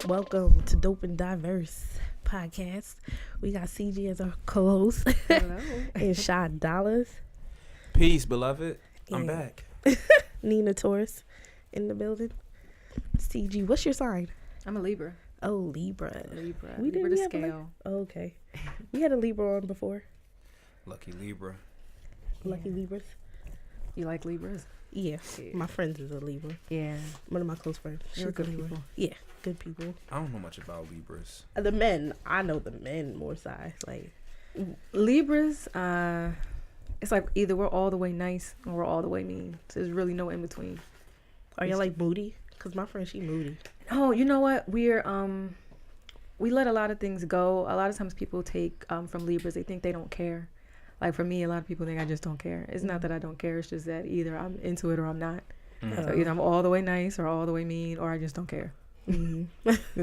Welcome to Dope and Diverse podcast. We got Ciji as our co-host. Hello. And Shad Dollars. Peace, beloved. I'm Yeah. back. Neena Taurus in the building. Ciji, what's your sign? I'm a Libra. Oh, Libra. Libra. We Libra didn't to have scale. Oh, okay. We had a Libra on before. Lucky Libra. Lucky Yeah. Libras. You like Libras? Yeah. Yeah. My friends is a Libra. Yeah. One of my close friends. You're She's good a Libra. people. Yeah, good people. I don't know much about Libras. The men, I know the men more size. Like, Libras, it's like either we're all the way nice or we're all the way mean. So there's really no in between. are y'all like moody? Because my friend, she moody. Oh, you know what? We're we let a lot of things go. A lot of times people take from Libras, they think they don't care. Like for me, a lot of people think I just don't care. It's not that I don't care. It's just that either I'm into it or I'm not. So either I'm all the way nice or all the way mean, or I just don't care.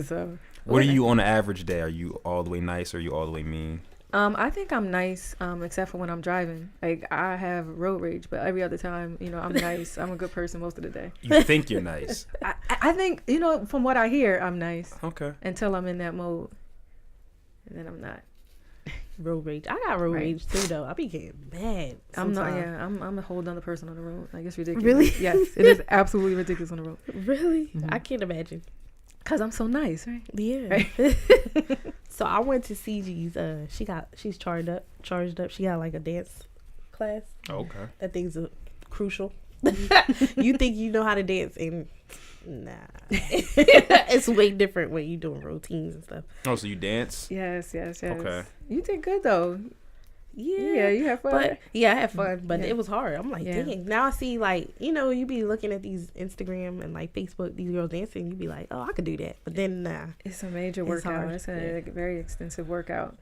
So What are you on an average day? Are you all the way nice or are you all the way mean? I think I'm nice, except for when I'm driving. Like I have road rage, but every other time, I'm nice. I'm a good person most of the day. You think you're nice. I think, from what I hear, I'm nice Okay. until I'm in that mode, and then I'm not. Road rage. I got road Right. rage too, though. I be getting mad. I'm not. sometimes. Yeah, I'm a whole other person on the road. Like it's ridiculous. Really? Yes, it is absolutely ridiculous on the road. Really? Mhm. I can't imagine. Cause I'm so nice, right? Yeah. So I went to CG's. She's charged up. She got like a dance class. Okay. That thing's crucial. You think you know how to dance, and nah, it's way different when you doing routines and stuff. Oh, so you dance? Yes. Okay. You did good though. Yeah, Yeah, you have fun. But yeah, I had fun, but Yeah. it was hard. I'm like, Yeah. dang. Now I see, like, you be looking at these Instagram and like Facebook, these girls dancing. You be like, oh, I could do that. But then, nah. It's a major It's workout. hard, It's yeah. a very extensive workout.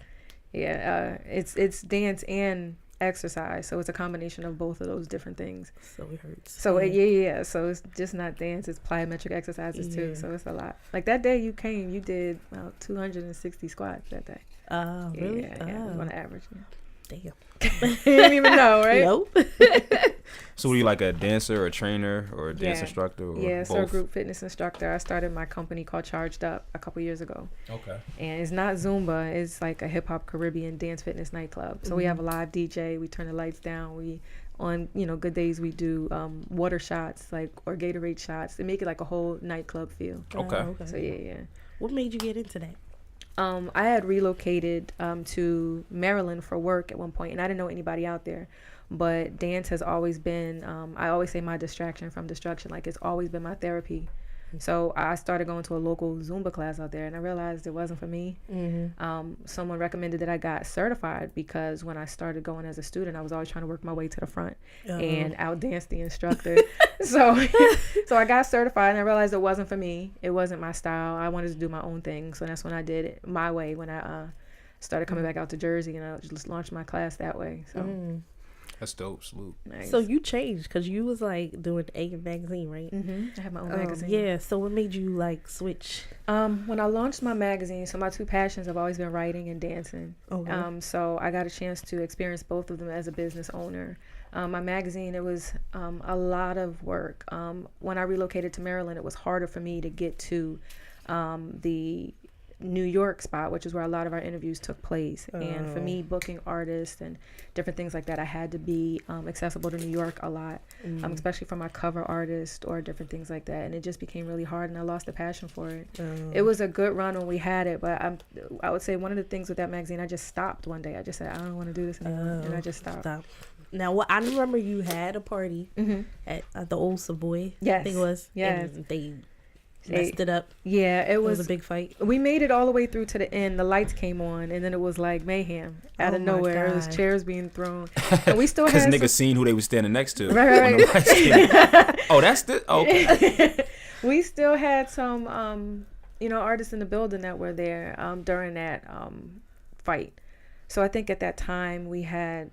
Yeah, it's dance and exercise, so it's a combination of both of those different things. So it hurts. So yeah. So it's just not dance; it's plyometric exercises too. Yeah. So it's a lot. Like that day you came, you did about 260 squats that day. Really? Yeah, Oh, on average. damn. You didn't even know, right? Nope. So were you like a dancer or a trainer or a dance Yeah. instructor or Yeah, so a both? group fitness instructor. I started my company called Charged Up a couple years ago. Okay. And it's not Zumba. It's like a hip hop Caribbean dance fitness nightclub. So we have a live DJ. We turn the lights down. We on good days we do water shots or Gatorade shots. They make it like a whole nightclub feel. Okay. So yeah. What made you get into that? I had relocated to Maryland for work at one point, and I didn't know anybody out there. But dance has always been, I always say, my distraction from destruction. Like, it's always been my therapy. So I started going to a local Zumba class out there, and I realized it wasn't for me. Someone recommended that I got certified because when I started going as a student, I was always trying to work my way to the front and outdance the instructor. so I got certified, and I realized it wasn't for me. It wasn't my style. I wanted to do my own thing. So that's when I did it my way, when I started coming back out to Jersey, and I just launched my class that way. So That's dope. Salute. nice. So you changed because you was like doing A magazine, right? I have my own magazine. Yeah. So what made you like switch? When I launched my magazine, so my two passions have always been writing and dancing. Okay. So I got a chance to experience both of them as a business owner. My magazine, it was a lot of work. When I relocated to Maryland, it was harder for me to get to the New York spot, which is where a lot of our interviews took place. And for me, booking artists and different things like that, I had to be accessible to New York a lot, especially for my cover artist or different things like that. And it just became really hard, and I lost the passion for it. It was a good run when we had it, but I would say one of the things with that magazine, I just stopped one day. I just said, I don't want to do this anymore, and I just stopped. Now, what I remember, you had a party at the old Savoy. Yes. I think it was. Yes. And they messed it up. Yeah, it It was was a big fight. We made it all the way through to the end. The lights came on, and then it was like mayhem out of Oh my nowhere. There was God. chairs being thrown, and we still Because had niggas seen who they was standing next to. Right. when the lights came. Oh, that's the... Okay. we still had some artists in the building that were there during that fight. So I think at that time we had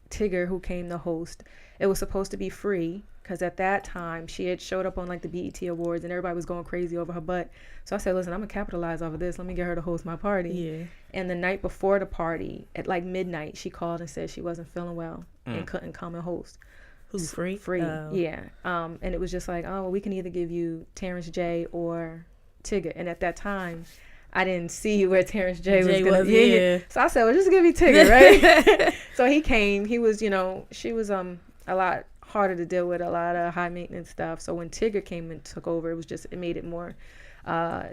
Tigger, who came to host. It was supposed to be free because at that time she had showed up on like the BET Awards and everybody was going crazy over her butt. So I said, listen, I'm gonna capitalize off of this. Let me get her to host my party. Yeah. And the night before the party, at like midnight, she called and said she wasn't feeling well and couldn't come and host. Who's free? Free, Oh. yeah. And it was just like, oh, well, we can either give you Terrence J or Tigger. And at that time, I didn't see where Terrence J was going to be. Yeah. So I said, well, just give me Tigger, right? So he came. He was, she was a lot harder to deal with, a lot of high maintenance stuff. So when Tigger came and took over, it made it more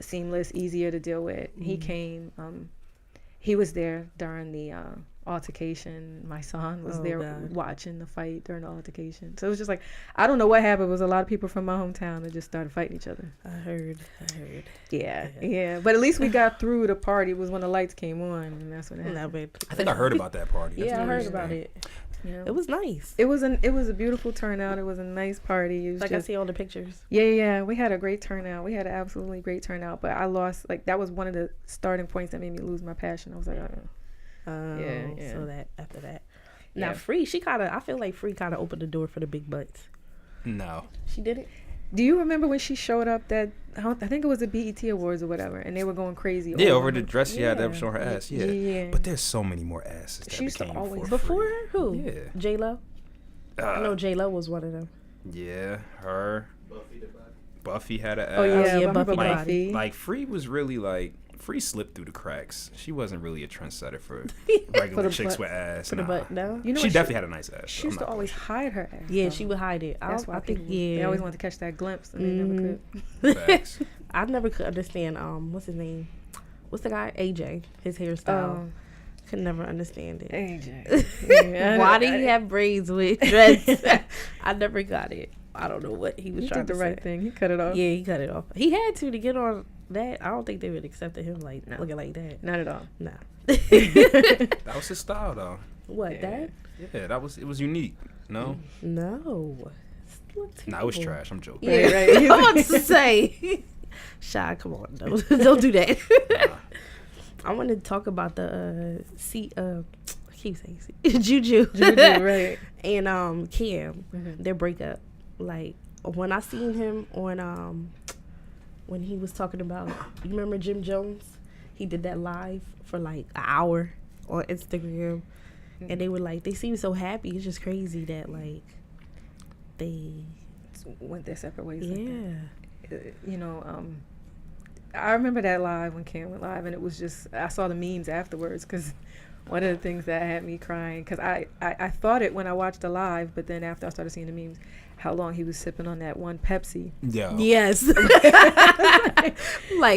seamless, easier to deal with. He came. He was there during the altercation. My son was there watching the fight during the altercation. So it was just like, I don't know what happened. It was a lot of people from my hometown that just started fighting each other. I heard. Yeah. But at least we got through the party. It was when the lights came on, and that's when it happened. I think I heard about that party. That's I heard about it. Yeah. It was nice. It was a beautiful turnout. It was a nice party. It was I see all the pictures. Yeah. We had a great turnout. We had an absolutely great turnout. But I lost. That was one of the starting points that made me lose my passion. I was like, yeah. So that after that, now Free, I feel like Free kind of opened the door for the big butts. No, she didn't. Do you remember when she showed up I think it was the BET Awards or whatever, and they were going crazy? Yeah, over the dress she had that was showing her ass. Yeah. But there's so many more asses that she used to always before her. Who? Yeah. J-Lo? I know J-Lo was one of them. Yeah, her. Buffy had an ass. Oh yeah, Buffy. Like Free was really like, Free slipped through the cracks. She wasn't really a trendsetter for regular chicks with ass. For the butt, no? You know she definitely had a nice ass. She used to always hide her ass. Yeah, though. she would hide it. That's why I think they always wanted to catch that glimpse, and they never could. Facts. I never could understand, what's his name? What's the guy? AJ. His hairstyle. Could never understand it. AJ. Yeah, why did he have braids with dreads? I never got it. I don't know what he was trying to say. He did the right thing. He cut it off. Yeah, he cut it off. He had to get on that. I don't think they would accept him looking like that. Not at all. Nah. That was his style, though. What, that? Yeah, it was unique. No? No. Nah, it was trash. I'm joking. Yeah, right. I was about to say. Shy, come on. Don't do that. Nah. I want to talk about the I keep saying Juju. Juju, right. And Cam, their breakup. Like, when I seen him on when he was talking about, you remember Jim Jones? He did that live for like an hour on Instagram, and they were like, they seemed so happy. It's just crazy that like they went their separate ways. Yeah. I remember that live when Cam went live, and it was just, I saw the memes afterwards, because one of the things that had me crying, because I thought it when I watched the live, but then after I started seeing the memes, how long he was sipping on that one Pepsi. Yeah. Yes. Like,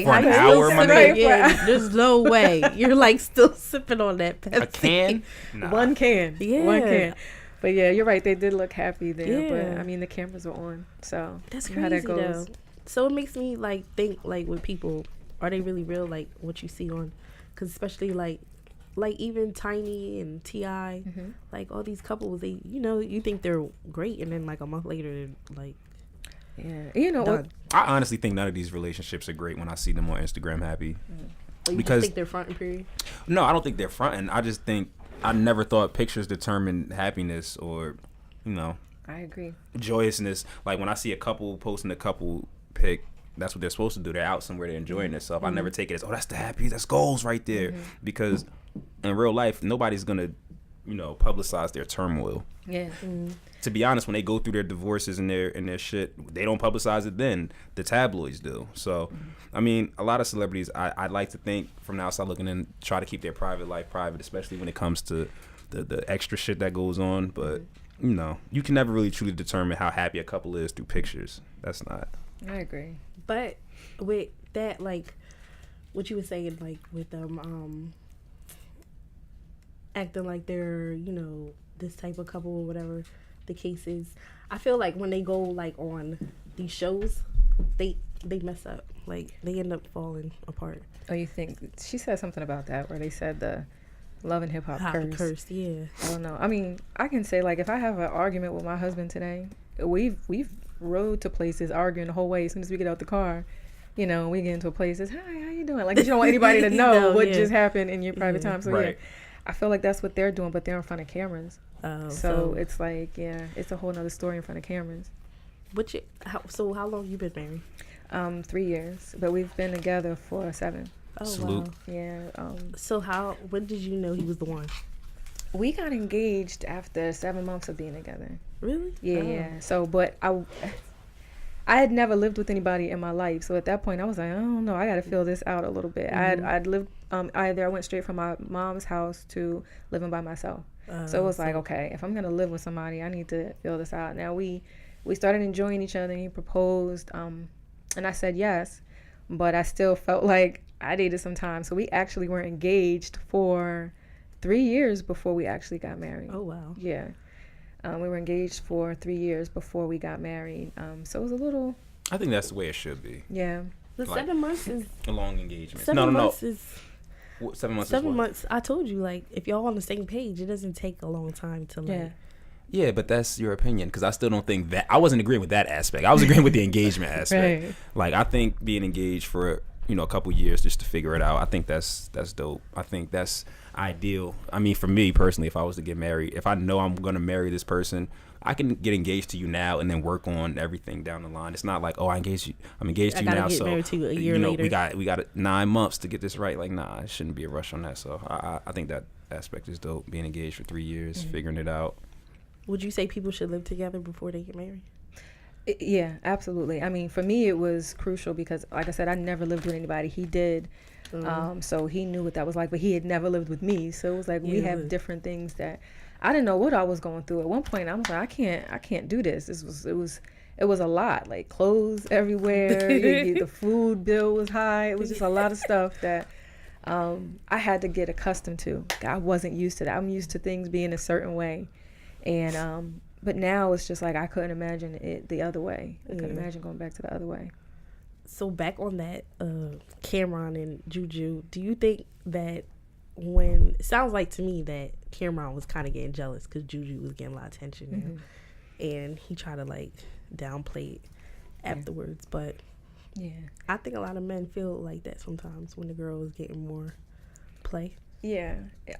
For how an you hour, still my sipping? nigga? Yeah, there's no way. You're like still sipping on that Pepsi. A can? Nah. One can. Yeah. One can. But yeah, you're right. They did look happy there. Yeah. But I mean, the cameras were on. So That's you know crazy, how that goes. though. So it makes me like think like with people, are they really real? Like what you see on, because especially like even Tiny and T.I., like all these couples, they, you think they're great, and then like a month later, they're like, yeah, you know what? I honestly think none of these relationships are great when I see them on Instagram happy. you Because just think they're fronting period. No, I don't think they're fronting. I just think I never thought pictures determined happiness or, I agree. joyousness. Like when I see a couple posting a couple pic, that's what they're supposed to do. They're out somewhere, they're enjoying themselves. I never take it as, that's the happy, that's goals right there. Because in real life, nobody's gonna, publicize their turmoil. Yeah. To be honest, when they go through their divorces and their shit, they don't publicize it then. The tabloids do. So, I mean, a lot of celebrities, I'd like to think from the outside looking in, try to keep their private life private, especially when it comes to the extra shit that goes on. But, you can never really truly determine how happy a couple is through pictures. That's not. I agree. But with that, like, what you were saying, like, with them acting like they're, this type of couple or whatever the case is, I feel like when they go, like, on these shows, they mess up. Like, they end up falling apart. Oh, you think? She said something about that, where they said the Love and Hip Hop curse. Yeah. I don't know. I mean, I can say, like, if I have an argument with my husband today, we've rode to places arguing the whole way. As soon as we get out the car, we get into a place, it's, hi, how you doing? Like, you don't want anybody to know what just happened in your private time. So, right. I feel like that's what they're doing, but they're in front of cameras. Oh, so it's like, it's a whole nother story in front of cameras. So how long you been married? 3 years, but we've been together for 7. Oh, Salute. wow. Yeah. So when did you know he was the one? We got engaged after 7 months of being together. Really? Yeah, Oh. yeah. So, but I had never lived with anybody in my life, so at that point I was like, I don't know, I got to feel this out a little bit. I'd lived either I went straight from my mom's house to living by myself. So it was like, okay, if I'm gonna live with somebody, I need to feel this out. Now we started enjoying each other, and he proposed, and I said yes, but I still felt like I needed some time. So we actually were engaged for 3 years before we actually got married. Oh wow. Yeah. We were engaged for 3 years before we got married. So it was a little. I think that's the way it should be. Yeah. The Like, 7 months is A long engagement. 7 months is 7 months. 7 is what? months. I told you, like, if y'all on the same page, it doesn't take a long time to like. Yeah. Yeah, but that's your opinion, because I still don't think that. I wasn't agreeing with that aspect. I was agreeing with the engagement aspect. Right. Like, I think being engaged for a couple years just to figure it out, I think that's dope. I think that's ideal. I mean, for me personally, if I was to get married, if I know I'm gonna marry this person, I can get engaged to you now and then work on everything down the line. It's not like, oh, I'm engaged to you now, get so married to you a year later. we got 9 months to get this right. Like, nah, it shouldn't be a rush on that. So I think that aspect is dope. Being engaged for 3 years, figuring it out. Would you say people should live together before they get married? Yeah, absolutely. I mean, for me, it was crucial because, like I said, I never lived with anybody. He did. So he knew what that was like, but he had never lived with me. So it was like we have different things that I didn't know what I was going through. At one point, I was like, I can't do this. It was a lot, like clothes everywhere. The food bill was high. It was just a lot of stuff that I had to get accustomed to. I wasn't used to that. I'm used to things being a certain way, and but now it's just like I couldn't imagine it the other way. I couldn't imagine going back to the other way. So back on that, Camron and Juju, do you think that when it sounds like to me that Camron was kind of getting jealous because Juju was getting a lot of attention and he tried to like downplay it afterwards, but I think a lot of men feel like that sometimes when the girl is getting more play. Yeah.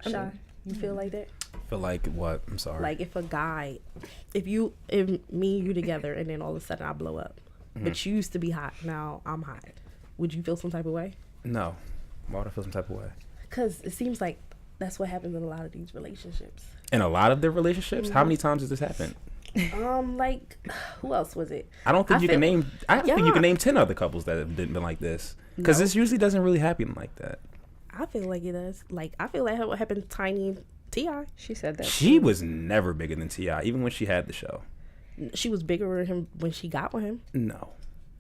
Shy, you feel like that? Feel like what? I'm sorry. Like if a guy, if me and you together and then all of a sudden I blow up, but you used to be hot, now I'm hot, would you feel some type of way? No. Why would I feel some type of way? Because it seems like that's what happens in a lot of these relationships. In a lot of their relationships? How many times has this happened? Like, who else was it? I don't think you can name 10 other couples that have been like this. Because this usually doesn't really happen like that. I feel like it does. Like, I feel like what happened to Tiny and T.I. She said that. She was never bigger than T.I., even when she had the show. She was bigger than him when she got with him. No.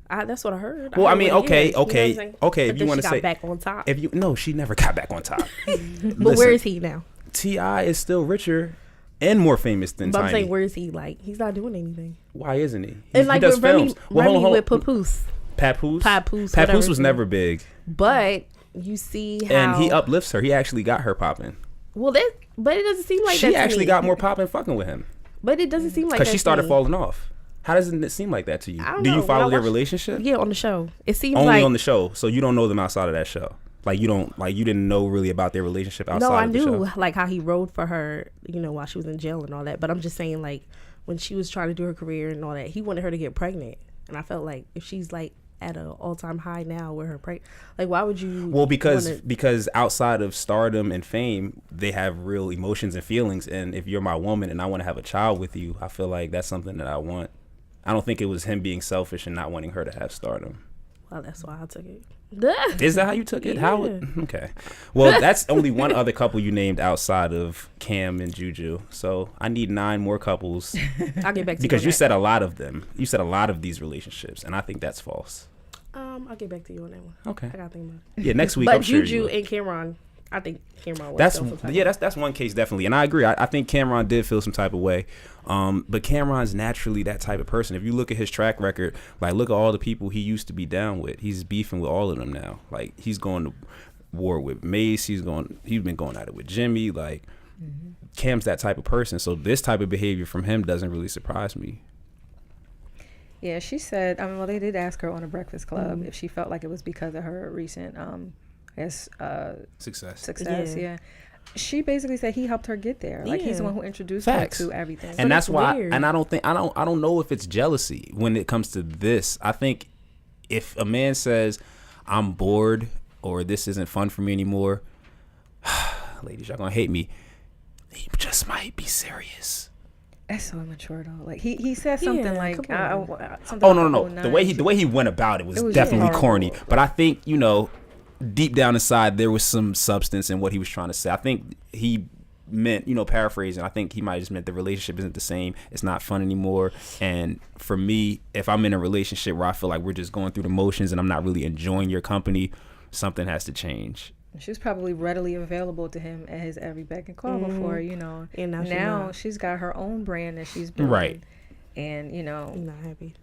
That's what I heard. Well, I mean, okay. If you want to say back on top, she never got back on top. But where is he now? T.I. is still richer and more famous than But Tiny. I'm saying, where is he? Like, he's not doing anything. Why isn't he? It's like does with Remy, films. Hold on. with Papoose. Papoose was never big. But you see how, and he uplifts her. He actually got her popping. Well, but it doesn't seem like she that. She actually got more popping fucking with him. But it doesn't seem like that because she started falling off. How doesn't it seem like that to you? Do you follow their relationship? Yeah, on the show. It seems only like on the show, so you don't know them outside of that show. Like you didn't know really about their relationship outside of the show. No, I knew like how he rode for her, while she was in jail and all that. But I'm just saying, like, when she was trying to do her career and all that, he wanted her to get pregnant. And I felt like if she's like at an all-time high now with her like, why would you? Well, because outside of stardom and fame, they have real emotions and feelings. And if you're my woman and I want to have a child with you, I feel like that's something that I want. I don't think it was him being selfish and not wanting her to have stardom. Well, that's why I took it. Is that how you took it? Yeah. How? Okay. Well, that's only one other couple you named outside of Cam and Juju. So I need 9 more couples. I'll get back to you. Because you said a lot of them. You said a lot of these relationships, and I think that's false. I'll get back to you on that one. Okay. I gotta think about it. Yeah, next week. But I'm sure Juju and Camron, I think Camron was. That's one case definitely, and I agree. I think Camron did feel some type of way, but Cameron's naturally that type of person. If you look at his track record, like look at all the people he used to be down with. He's beefing with all of them now. Like he's going to war with Mace. He's been going at it with Jimmy. Like Cam's that type of person. So this type of behavior from him doesn't really surprise me. Yeah, she said. They did ask her on a Breakfast Club if she felt like it was because of her recent success. Yeah. She basically said he helped her get there. Like he's the one who introduced her to everything. And that's why. And I don't know if it's jealousy when it comes to this. I think if a man says, "I'm bored" or "this isn't fun for me anymore," ladies, y'all gonna hate me. He just might be serious. That's so immature though. Like he said something Yeah, like come something Oh like, no. The way he went about it was definitely horrible. corny. But I think, you know, deep down inside there was some substance in what he was trying to say. I think he meant, you know, paraphrasing, I think he might have just meant the relationship isn't the same. It's not fun anymore. And for me, if I'm in a relationship where I feel like we're just going through the motions and I'm not really enjoying your company, something has to change. She was probably readily available to him at his every beck and call before, you know. And now she's got her own brand that she's building. Right. And, you know. I'm not happy.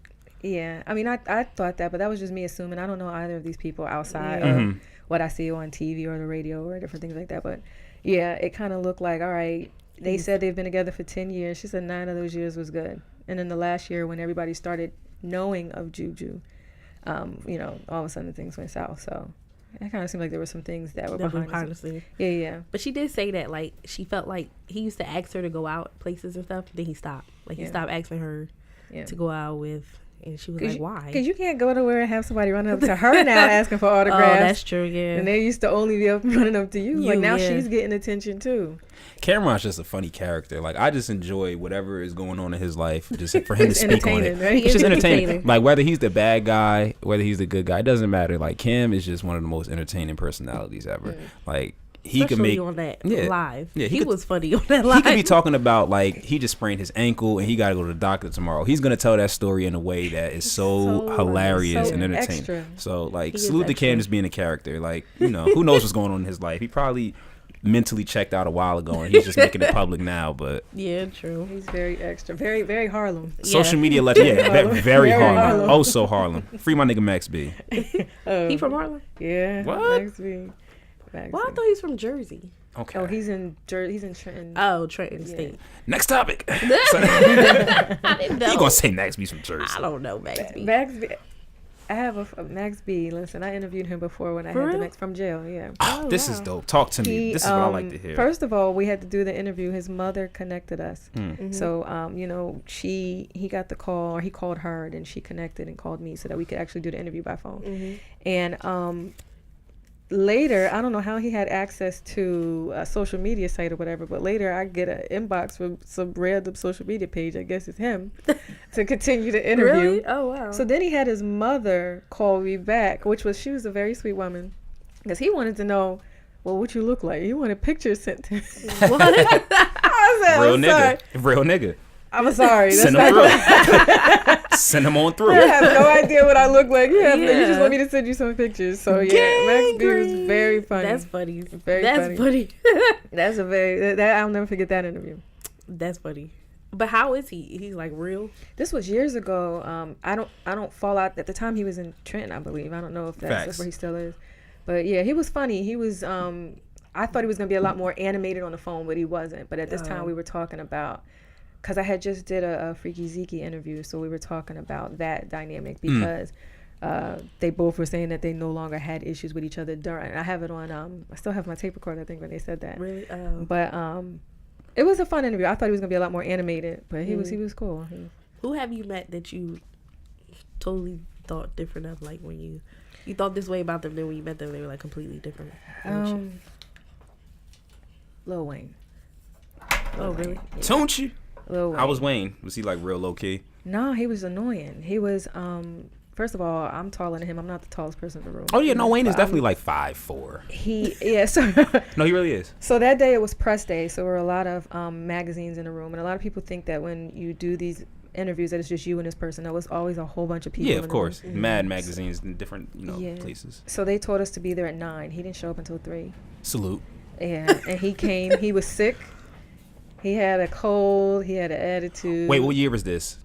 Yeah. I mean, I thought that, but that was just me assuming. I don't know either of these people outside of what I see on TV or the radio or different things like that. But, yeah, it kind of looked like, all right, they said they've been together for 10 years. She said 9 of those years was good. And then the last year when everybody started knowing of Juju, you know, all of a sudden things went south. So it kind of seemed like there were some things that were behind the scenes. Yeah. But she did say that, like, she felt like he used to ask her to go out places and stuff. Then he stopped. Like, he stopped asking her to go out with. And she was like, why? Because you can't go nowhere and have somebody run up to her now asking for autographs. Oh, that's true, yeah. And they used to only be up running up to you. Like, now she's getting attention, too. Camron's just a funny character. Like, I just enjoy whatever is going on in his life, just for him to speak on it. Right? It's just entertaining. Like, whether he's the bad guy, whether he's the good guy, it doesn't matter. Like, Cam is just one of the most entertaining personalities ever. Like, he could make on that live. Yeah, he was funny on that live. He could be talking about, like, he just sprained his ankle and he got to go to the doctor tomorrow. He's gonna tell that story in a way that is so hilarious and entertaining. Extra. So, like, salute to Cam just being a character. Like, you know, who knows what's going on in his life? He probably mentally checked out a while ago and he's just making it public now. But yeah, true. He's very extra, very, very Harlem. Social media very Harlem. Oh, so Harlem. Free my nigga Max B. He from Harlem? Yeah. What? Max B. Well, I thought he was from Jersey. Okay. Oh, he's in Trenton. Oh, Trenton State. Next topic. I didn't know. You gonna say Max B's from Jersey? I don't know Max B. Max B. I have a Max B. Listen, I interviewed him before when I had the Max from jail. Yeah. Oh, this is dope. Talk to me. This is what I like to hear. First of all, we had to do the interview. His mother connected us. So, you know, he got the call, or he called her, and she connected and called me so that we could actually do the interview by phone. And later, I don't know how he had access to a social media site or whatever, but later I get an inbox from some random social media page, I guess it's him, to continue the interview. Really? Oh, wow. So then he had his mother call me back, she was a very sweet woman, because he wanted to know, well, what you look like. He wanted pictures sent to him. What? I said, Real nigga. I'm sorry. Send him through. Send him on through. I have no idea what I look like. You just want me to send you some pictures. So yeah, Max B was very funny. That's funny. That's funny. That's I'll never forget that interview. That's funny. But how is he? He's like real? This was years ago. I don't fall out. At the time he was in Trenton, I believe. I don't know if that's where he still is. But yeah, he was funny. He was I thought he was gonna be a lot more animated on the phone, but he wasn't. But at this time we were talking about, because I had just did a Freaky Zeke interview, so we were talking about that dynamic, because they both were saying that they no longer had issues with each other during. I have it on. I still have my tape recorder, I think, when they said that. Really? But it was a fun interview. I thought he was gonna be a lot more animated, but he was cool. Who have you met that you totally thought different of? Like when you thought this way about them, then when you met them, they were like completely different. Lil Wayne. Oh, really? Yeah. Don't you? Lil Wayne. How was Wayne? Was he like real low key? No, he was annoying. He was first of all, I'm taller than him. I'm not the tallest person in the room. Oh yeah, no, Wayne is definitely like 5'4". So no, he really is. So that day it was press day, so there were a lot of magazines in the room, and a lot of people think that when you do these interviews that it's just you and this person. There was always a whole bunch of people. Yeah, of course. Mad magazines in different, places. So they told us to be there at 9. He didn't show up until 3. Salute. Yeah, and he came. He was sick. He had a cold. He had an attitude. Wait, what year was this?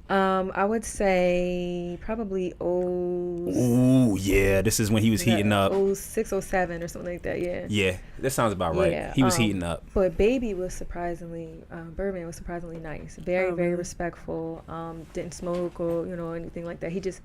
I would say probably Ooh, yeah. This is when he was heating up. 06, 07 or something like that. Yeah. Yeah, that sounds about right. Yeah, he was heating up. But Baby was surprisingly, Birdman was surprisingly nice. Very, very respectful. Didn't smoke or anything like that. He just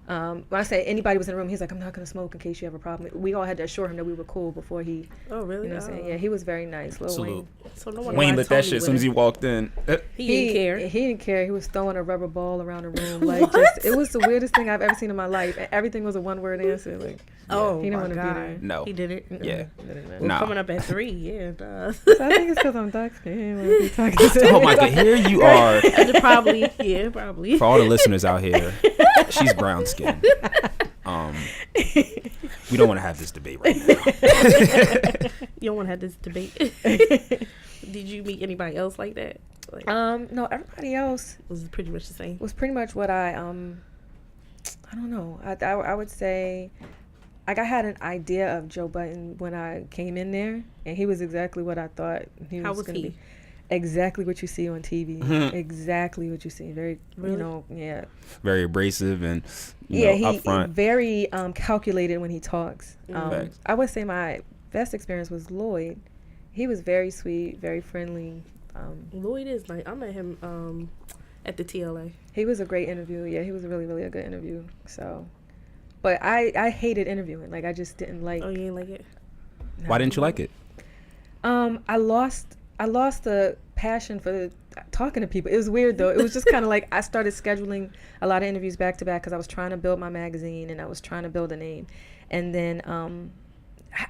When I say anybody was in the room, he's like, I'm not going to smoke in case you have a problem. We all had to assure him that we were cool before he. Oh, really? You know what I'm saying? Yeah, he was very nice. Lil Salute. Wayne. So no Wayne lit that shit as soon as he walked in. He didn't care. He didn't care. He was throwing a rubber ball around the room. Like, it was the weirdest thing I've ever seen in my life. Everything was a one-word answer. Like, Oh, he didn't my want to be God. there. No. He did it. Yeah. We're No. coming up at 3. Yeah, it does. So I think it's because I'm dark skinned. Oh my God, here you are. Probably. Yeah, probably. For all the listeners out here, she's brown skinned. We don't want to have this debate right now. You don't want to have this debate. Did you meet anybody else like that? Like, No, everybody else was it pretty much the same? was pretty much what I don't know. I would say, like, I had an idea of Joe Budden when I came in there, and he was exactly what I thought he was going to be. Exactly what you see on TV. Exactly what you see. Very, Really? you know, yeah. Very abrasive and He upfront. very calculated when he talks. Facts. I would say my best experience was Lloyd. He was very sweet, very friendly. Lloyd is like, I met him at the TLA. He was a great interview. Yeah, he was a really, really a good interview. So, but I hated interviewing. Like, I just didn't like. Oh, you didn't like it? Why didn't you like it? I lost the passion for talking to people. It was weird though. It was just kind of like I started scheduling a lot of interviews back to back because I was trying to build my magazine and I was trying to build a name. And then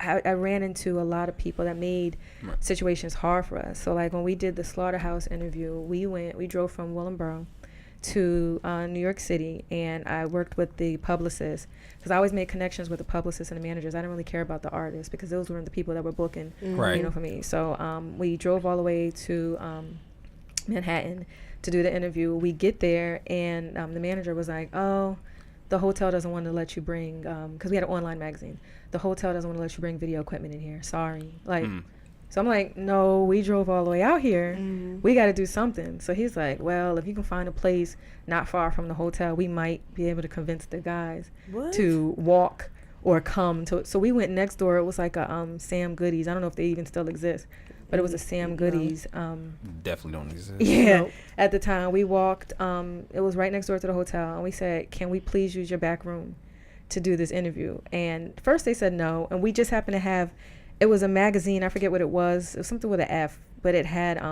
I ran into a lot of people that made situations hard for us. So like when we did the Slaughterhouse interview, we drove from Willingboro to New York City, and I worked with the publicist because I always made connections with the publicists and the managers. I didn't really care about the artists because those weren't the people that were booking, Right. for me. So we drove all the way to Manhattan to do the interview. We get there, and the manager was like, "Oh, the hotel doesn't want to let you bring," because we had an online magazine. The hotel doesn't want to let you bring video equipment in here. Sorry, like. So I'm like, no, we drove all the way out here. We got to do something. So he's like, well, if you can find a place not far from the hotel, we might be able to convince the guys to walk or come to it. So we went next door. It was like a Sam Goodies. I don't know if they even still exist, but it was a Sam Goodies. Definitely don't exist. Yeah. Nope. At the time, we walked. It was right next door to the hotel. And we said, can we please use your back room to do this interview? And first they said no. And we just happened to have... It was a magazine. I forget what it was. It was something with an F, but it had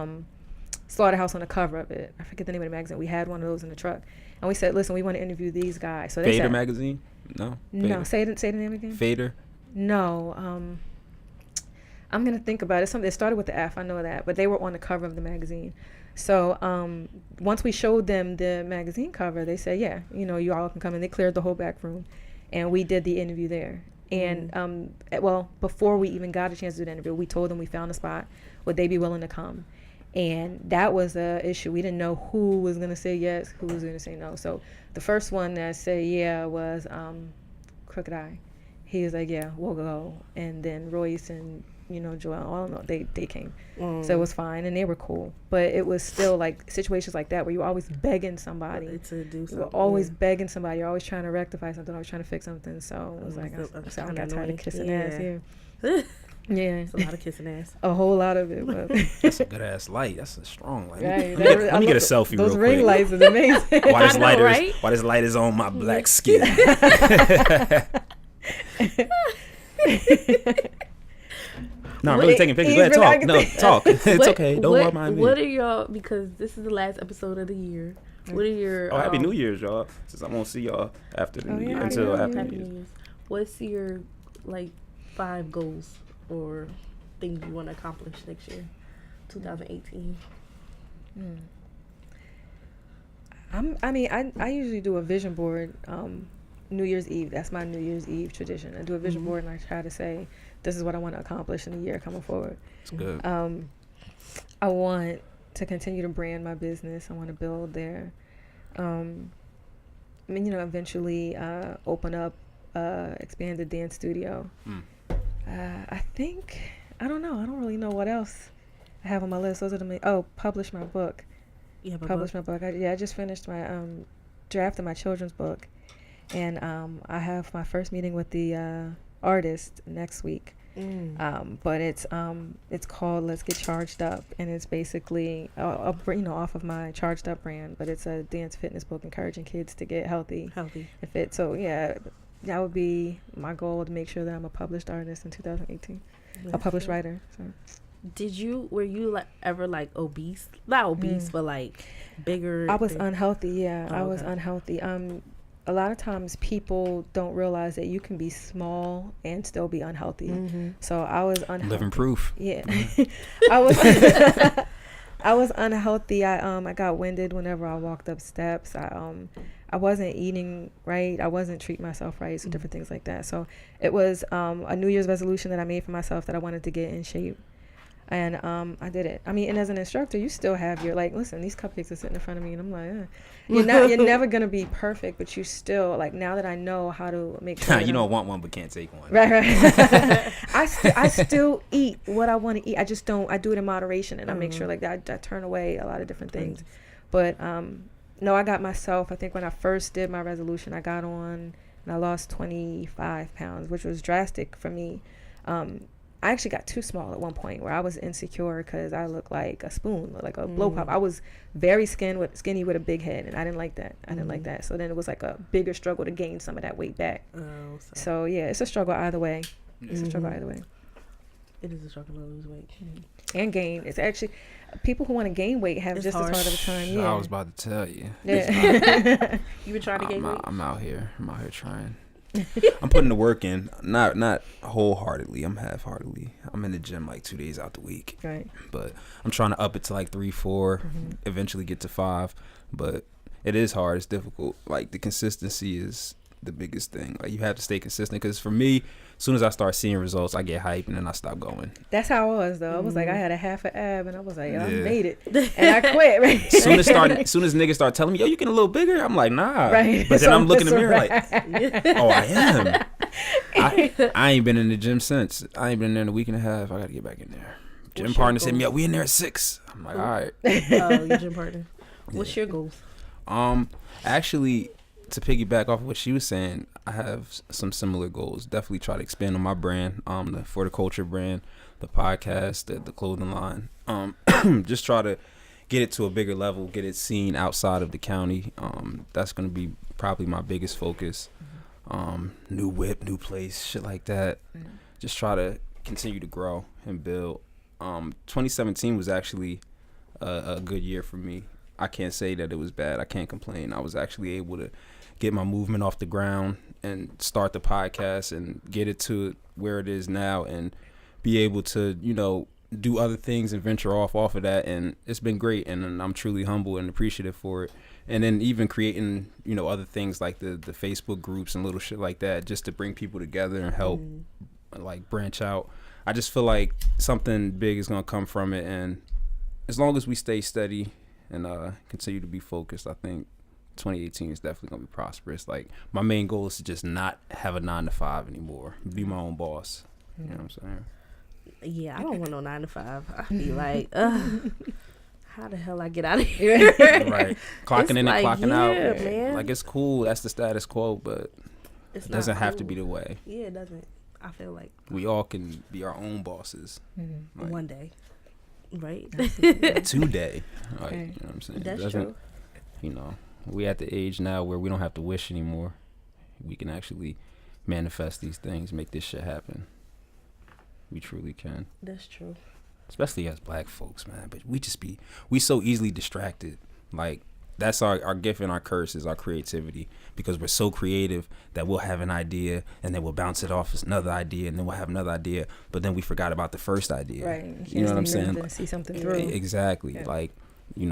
Slaughterhouse on the cover of it. I forget the name of the magazine. We had one of those in the truck, and we said, "Listen, we want to interview these guys." So they Fader said, magazine? No. No, say the name again. Fader. No, I'm gonna think about it. Something that started with the F. I know that, but they were on the cover of the magazine. So once we showed them the magazine cover, they said, "Yeah, you all can come." And they cleared the whole back room, and we did the interview there. And well, before we even got a chance to do the interview, we told them we found a spot. Would they be willing to come? And that was a issue. We didn't know who was going to say yes, who was going to say no. So the first one that said yeah was Crooked Eye. He was like, yeah, we'll go. And then Royce and Joel, all of them, they came. So it was fine, and they were cool. But it was still like situations like that where you're always begging somebody to do something. You're always begging somebody. You're always trying to rectify something, always trying to fix something. So it was like, I got tired of kissing ass here. Yeah. It's a lot of kissing ass. A whole lot of it. But That's a good ass light. That's a strong light. right, Let me get a selfie those real ring quick. lights is amazing. Why this I know, light right? why this light is on my black skin. No, I'm really taking pictures. He's Go ahead, really talk. No, talk. It's okay. Don't mind me. What are y'all, because this is the last episode of the year, what are your... Oh, happy New Year's, y'all. Since I won't see y'all after the New Year. yeah, Until Happy after Happy New Year's. New Year's. What's your, 5 goals or things you want to accomplish next year, 2018? I usually do a vision board New Year's Eve. That's my New Year's Eve tradition. I do a vision board, and I try to say, this is what I want to accomplish in the year coming forward. It's good. I want to continue to brand my business. I want to build there. Eventually open up expanded dance studio. I think, I don't know. I don't really know what else I have on my list. Those are publish my book. You have a Publish book? my book. I just finished my draft of my children's book, and I have my first meeting with the artist next week. But it's called Let's Get Charged Up, and it's basically off of my Charged Up brand, but it's a dance fitness book encouraging kids to get healthy and fit. So yeah, that would be my goal, to make sure that I'm a published artist in 2018, a published writer. So. Were you ever like obese? Not obese, but like bigger? I was unhealthy. Yeah, I was unhealthy. A lot of times people don't realize that you can be small and still be unhealthy. So I was unhealthy. Living proof. Yeah. I was I was unhealthy. I got winded whenever I walked up steps. I wasn't eating right. I wasn't treating myself right. So different things like that. So it was a New Year's resolution that I made for myself, that I wanted to get in shape. And I did it. I mean, and as an instructor, you still have your, like, listen, these cupcakes are sitting in front of me, and I'm like, you're never gonna be perfect, but you still, like, now that I know how to make sure you don't want one but can't take one. Right. I still eat what I want to eat. I just don't. I do it in moderation, and I make sure, like, I turn away a lot of different things. But no, I got myself. I think when I first did my resolution, I got on and I lost 25 pounds, which was drastic for me. I actually got too small at one point, where I was insecure because I looked like a spoon, like a blow pop. I was very skinny with a big head, and I didn't like that. So then it was like a bigger struggle to gain some of that weight back. So yeah, it's a struggle either way. It is a struggle to lose weight and gain. It's actually, people who want to gain weight have just as hard of a time. Yeah, I was about to tell you. Yeah. You were trying to gain weight? I'm out here trying. I'm putting the work in, not wholeheartedly. I'm half-heartedly. I'm in the gym like 2 days out the week. Right. But I'm trying to up it to like 3, 4, eventually get to 5. But it is hard. It's difficult. Like, the consistency is the biggest thing. Like, you have to stay consistent, because for me, as soon as I start seeing results, I get hyped and then I stop going. That's how I was, though. I was like, I had a half an ab, and I was like, I made it, and I quit. Right. Soon as niggas start telling me, yo, you getting a little bigger, I'm like, nah. Right. But then I'm looking in the mirror like, oh, I am. I ain't been in the gym since. I ain't been there in a week and a half. I got to get back in there. Gym partner said, yo, we in there at 6. I'm like, all right. Oh, your gym partner. What's your goals? Actually, to piggyback off of what she was saying, I have some similar goals. Definitely try to expand on my brand, the For the Culture brand, the podcast, the clothing line. Just try to get it to a bigger level, get it seen outside of the county. That's going to be probably my biggest focus. New whip, new place, shit like that. Just try to continue to grow and build. 2017 was actually a good year for me. I can't say that it was bad. I can't complain. I was actually able to get my movement off the ground and start the podcast and get it to where it is now, and be able to, do other things and venture off of that. And it's been great, and I'm truly humble and appreciative for it. And then even creating, other things like the Facebook groups and little shit like that, just to bring people together and help like branch out. I just feel like something big is going to come from it. And as long as we stay steady and continue to be focused, I think 2018 is definitely going to be prosperous. Like, my main goal is to just not have a 9-to-5 anymore. Be my own boss. You know what I'm saying? Yeah, I don't want no 9-to-5. I'd be like, how the hell I get out of here? Right. Clocking in and clocking out. Man. Like, it's cool. That's the status quo, but it doesn't have to be the way. Yeah, it doesn't. I feel like we all can be our own bosses. Like, one day. Right? Today. Like, you know what I'm saying? That's true. We at the age now where we don't have to wish anymore. We can actually manifest these things, make this shit happen. We truly can. That's true. Especially as black folks, man. But we so easily distracted. Like, that's our gift and our curse is our creativity, because we're so creative that we'll have an idea and then we'll bounce it off as another idea, and then we'll have another idea, but then we forgot about the first idea. Right. You know what I'm saying? To see something through. Exactly. Yeah. Like,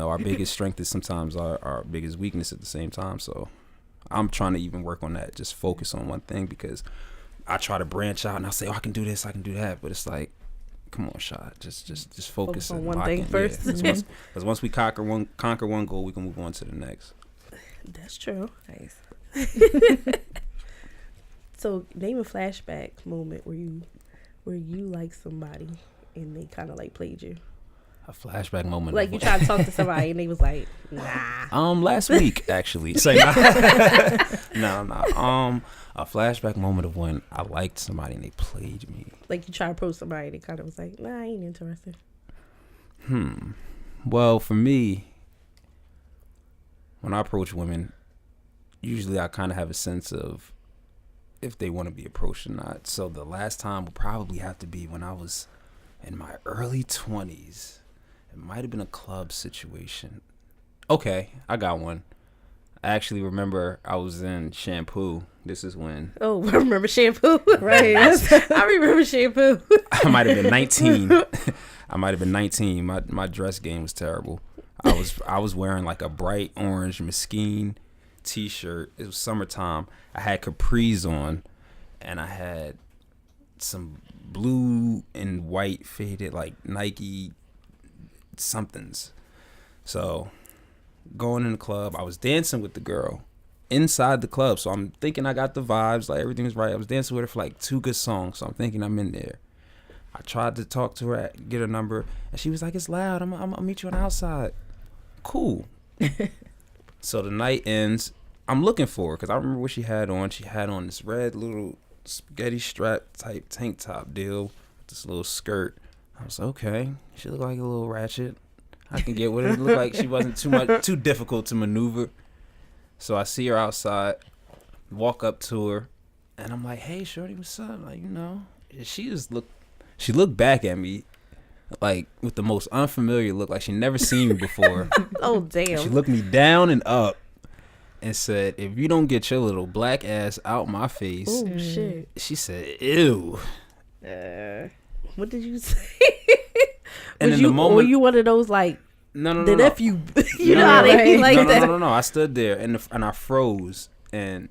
our biggest strength is sometimes our biggest weakness at the same time. So I'm trying to even work on that, just focus on one thing, because I try to branch out and I say, I can do this, I can do that, but it's like, come on, Shad, just focus on one thing first. Because once we conquer one goal, we can move on to the next. That's true. Nice. So name a flashback moment where you like somebody and they kind of like played you. A flashback moment. Like you tried to talk to somebody and they was like, nah. Last week actually. Say no. A flashback moment of when I liked somebody and they played me. Like you try to approach somebody and they kind of was like, nah, I ain't interested. Well, for me, when I approach women, usually I kind of have a sense of if they want to be approached or not. So the last time will probably have to be when I was in my early 20s. It might have been a club situation. Okay, I got one. I actually remember I was in Shampoo. This is when... Oh, I remember Shampoo. Right. I remember Shampoo. I might have been 19. My dress game was terrible. I was wearing like a bright orange Mesquite t-shirt. It was summertime. I had capris on, and I had some blue and white faded like Nike somethings. So going in the club, I was dancing with the girl inside the club. So I'm thinking I got the vibes, like everything was right. I was dancing with her for like 2 good songs. So I'm thinking I'm in there. I tried to talk to her, get her number, and she was like, "It's loud. I'll meet you on the outside." Cool. So the night ends. I'm looking for her because I remember what she had on. She had on this red little spaghetti strap type tank top deal with this little skirt. I was like, okay, she looked like a little ratchet. I can get with it. It looked like she wasn't too difficult to maneuver. So I see her outside, walk up to her, and I'm like, "Hey, shorty, what's up?" Like, she looked back at me like with the most unfamiliar look, like she never seen me before. Oh, damn. She looked me down and up and said, "If you don't get your little black ass out my face." Oh, shit. She said, "Ew." What did you say? And in the moment, were you one of those like, no, the nephew? You know how they be like that? No. I stood there and I froze, and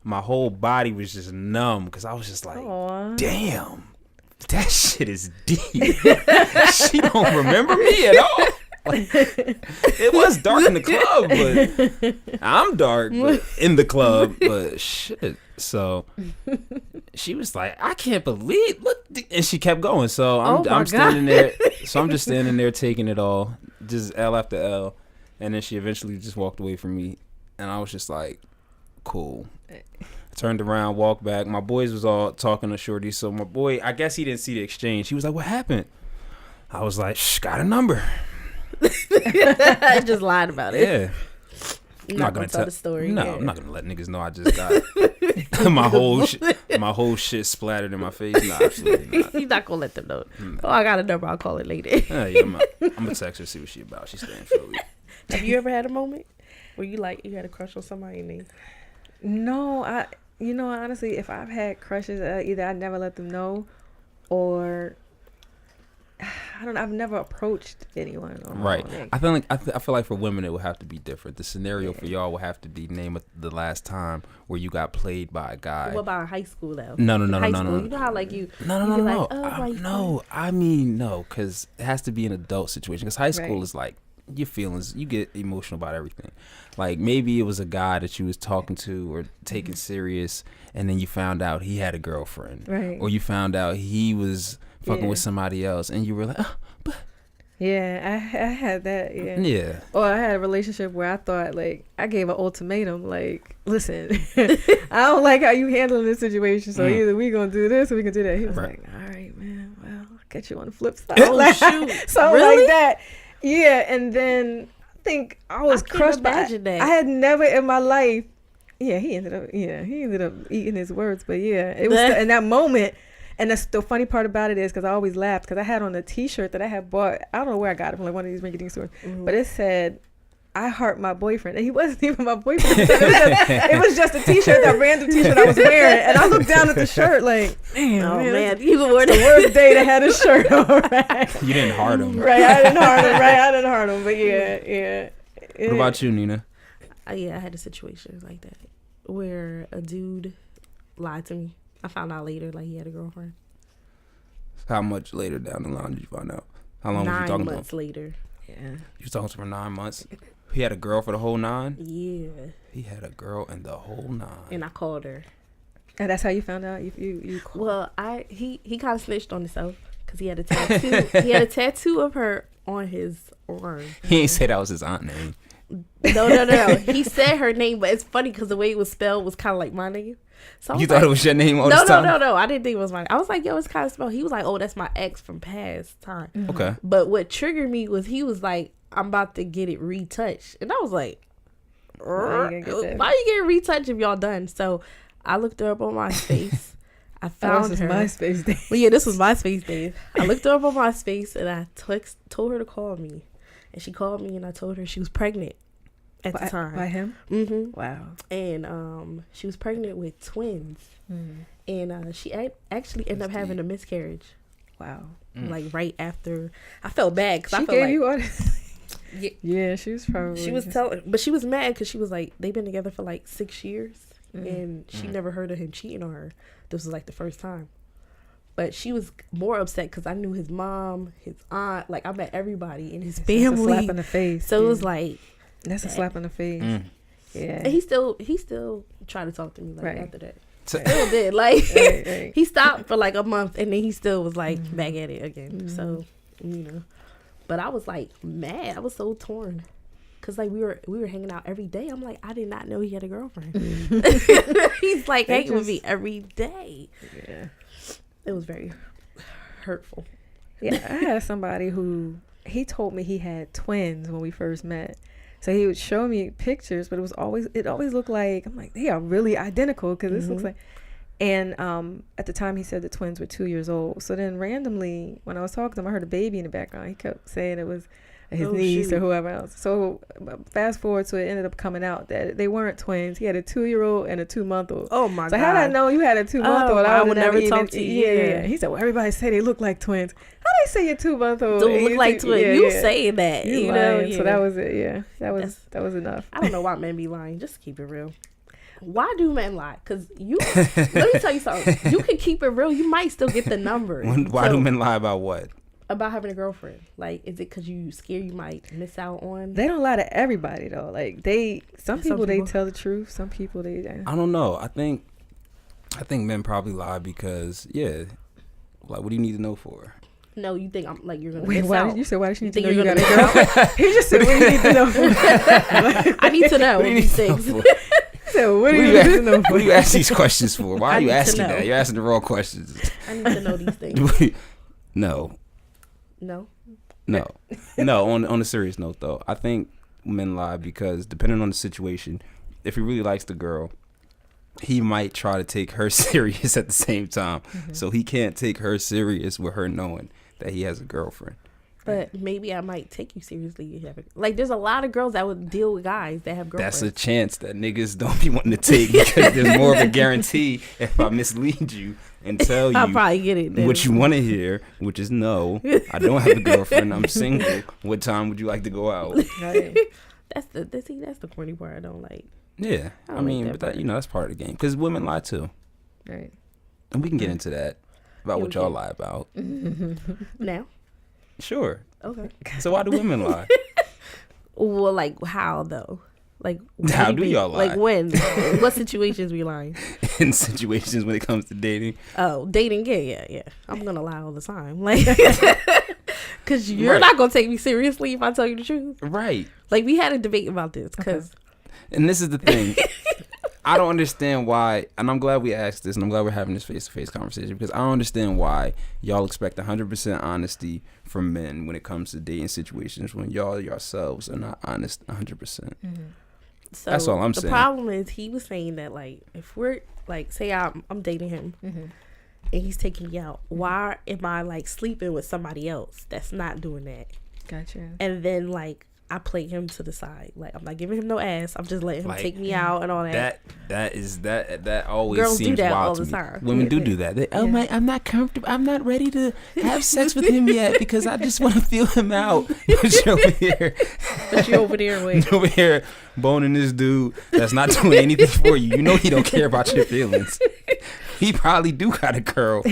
my whole body was just numb because I was just like, Aww. damn, that shit is deep. She don't remember me at all. Like, it was dark in the club, but I'm dark in the club, but shit. So she was like, "I can't believe, look," and she kept going. So I'm standing there. So I'm just standing there taking it all, just L after L, and then she eventually just walked away from me, and I was just like, cool. I turned around, walked back. My boys was all talking to shorty. So my boy, I guess he didn't see the exchange. He was like, "What happened?" I was like, "Shh, got a number." I just lied about it. Yeah. I'm not gonna tell the story. No, yeah. I'm not gonna let niggas know I just got my whole shit splattered in my face. No, absolutely not. You're not gonna let them know. No. Oh, I got a number. I'll call it later. Yeah, I'm gonna text her, see what she about. She's staying Philly. Have you ever had a moment where you had a crush on somebody and they... No, honestly, if I've had crushes, either I never let them know, or I don't know. I've never approached anyone. Right. I feel like for women it would have to be different. The scenario for y'all would have to be name the last time where you got played by a guy. What about high school though? No. You know how like you. No. No. I mean no, because it has to be an adult situation. Because high school is like your feelings. You get emotional about everything. Like maybe it was a guy that you was talking to or taking serious, and then you found out he had a girlfriend, right? Or you found out he was fucking with somebody else, and you were like, oh, but. Yeah, I had that. Yeah. Or I had a relationship where I thought, like, I gave an ultimatum, like, listen, I don't like how you handling this situation, so either we gonna do this or we can do that. He was like, all right, man, well, I'll catch you on the flip side. Oh, shoot. So really? Like that. Yeah, and then I think I was crushed by that. I had never in my life. Yeah, he ended up eating his words, but yeah, it was in that moment. And that's the funny part about it is because I always laughed because I had on a T-shirt that I had bought. I don't know where I got it from, like one of these rinky-dink stores, but it said, "I heart my boyfriend," and he wasn't even my boyfriend. It was just a T-shirt, that random T-shirt I was wearing, and I looked down at the shirt like, man, you wore the worst day to have a shirt on. Right? You didn't heart him, right? I didn't heart him, but yeah. What about you, Nina? I had a situation like that where a dude lied to me. I found out later, like he had a girlfriend. How much later down the line did you find out? How long was you talking about? 9 months later. Yeah. You was talking to her for 9 months? He had a girl for the whole 9? Yeah. He had a girl in the whole 9. And I called her. And that's how you found out? You called? Well, he kind of snitched on himself because he had a tattoo. He had a tattoo of her on his arm. He ain't say that was his aunt name. No. He said her name, but it's funny because the way it was spelled was kind of like my name. So You thought it was your name all this time? No. I didn't think it was mine. I was like, yo, it's kind of spelled. He was like, oh, that's my ex from past time. Okay. But what triggered me was he was like, I'm about to get it retouched. And I was like, why you getting retouched if y'all done? So I looked her up on MySpace. I found this her. was MySpace days. Well, yeah, this was MySpace days. I looked her up on MySpace and I told her to call me. And she called me and I told her she was pregnant at the time. By him? Mm-hmm. Wow. And she was pregnant with twins. And she actually ended up having a miscarriage. Wow. Like right after. I felt bad because I She felt gave like. you all this. Yeah, she was probably. She was telling, but she was mad because she was like, they've been together for like 6 years. And she never heard of him cheating on her. This was like the first time. But she was more upset because I knew his mom, his aunt, like I met everybody in his family. That's a slap in the face. So it was like, that's a slap in the face. Yeah. And he still tried to talk to me like after that. Still did like right. he stopped for like a month and then he still was like back at it again. So but I was like mad. I was so torn. Cause like we were hanging out every day. I'm like, I did not know he had a girlfriend. He's like hanging with me every day. Yeah, it was very hurtful. Yeah, I had somebody who he told me he had twins when we first met. So he would show me pictures, but it always looked like, I'm like, they are really identical because this looks like. And at the time he said the twins were 2 years old. So then randomly when I was talking to him, I heard a baby in the background. He kept saying it was his niece or whoever else. So fast forward to it ended up coming out that they weren't twins. He had a 2-year-old and a 2-month-old. Oh my God. So how did I know you had a 2-month-old? I would never talk to you. Yeah. He said, well, everybody say they look like twins. How they say your 2-month-old don't look like twins? You saying that. You know. Yeah. So that was it. Yeah. That was enough. I don't know why men be lying. Just keep it real. Why do men lie? Because let me tell you something. You can keep it real. You might still get the number. Why do men lie about what? About having a girlfriend. Like, is it because you scared you might miss out on? They don't lie to everybody though. Like some people they tell the truth. Some people they. I don't know. I think men probably lie because like what do you need to know for? No, you think I'm like you're gonna miss out. You said why does she need to know you got a girlfriend? He just said what do you need to know for? I need to know these things. So what do you need to know for? What do you ask these questions for? Why are you asking that? You're asking the wrong questions. I need to know these things. No. On a serious note, though, I think men lie because depending on the situation, if he really likes the girl, he might try to take her serious at the same time. So he can't take her serious with her knowing that he has a girlfriend. But maybe I might take you seriously. Like, there's a lot of girls that would deal with guys that have girlfriends. That's a chance that niggas don't be wanting to take because there's more of a guarantee if I mislead you and tell you I'll probably get it then. What you want to hear, which is no, I don't have a girlfriend, I'm single. What time would you like to go out? Right. That's the corny part I don't like. Yeah, I mean, like but that's part of the game because women lie too. Right. And we can get into that about what y'all lie about. Now? Sure. Okay. So why do women lie? Well, like how though? Like how do y'all lie? Like when? What situations we lying? In situations when it comes to dating. Oh, dating, yeah. I'm gonna lie all the time, like, cause you're not gonna take me seriously if I tell you the truth. Right. Like we had a debate about this, cause. And this is the thing. I don't understand why, and I'm glad we asked this, and I'm glad we're having this face-to-face conversation, because I don't understand why y'all expect 100% honesty from men when it comes to dating situations when y'all yourselves are not honest 100%. So that's all I'm saying. The problem is he was saying that, like, if we're, like, say I'm dating him, and he's taking me out, why am I, like, sleeping with somebody else that's not doing that? Gotcha. And then, like, I play him to the side. Like, I'm not giving him no ass. I'm just letting him take me out and all that. That always Girls seems do that wild all to the me. time. Women do that. I'm not comfortable. I'm not ready to have sex with him yet because I just want to feel him out. But you over there boning this dude that's not doing anything for you. You know he don't care about your feelings. he probably do got a girl.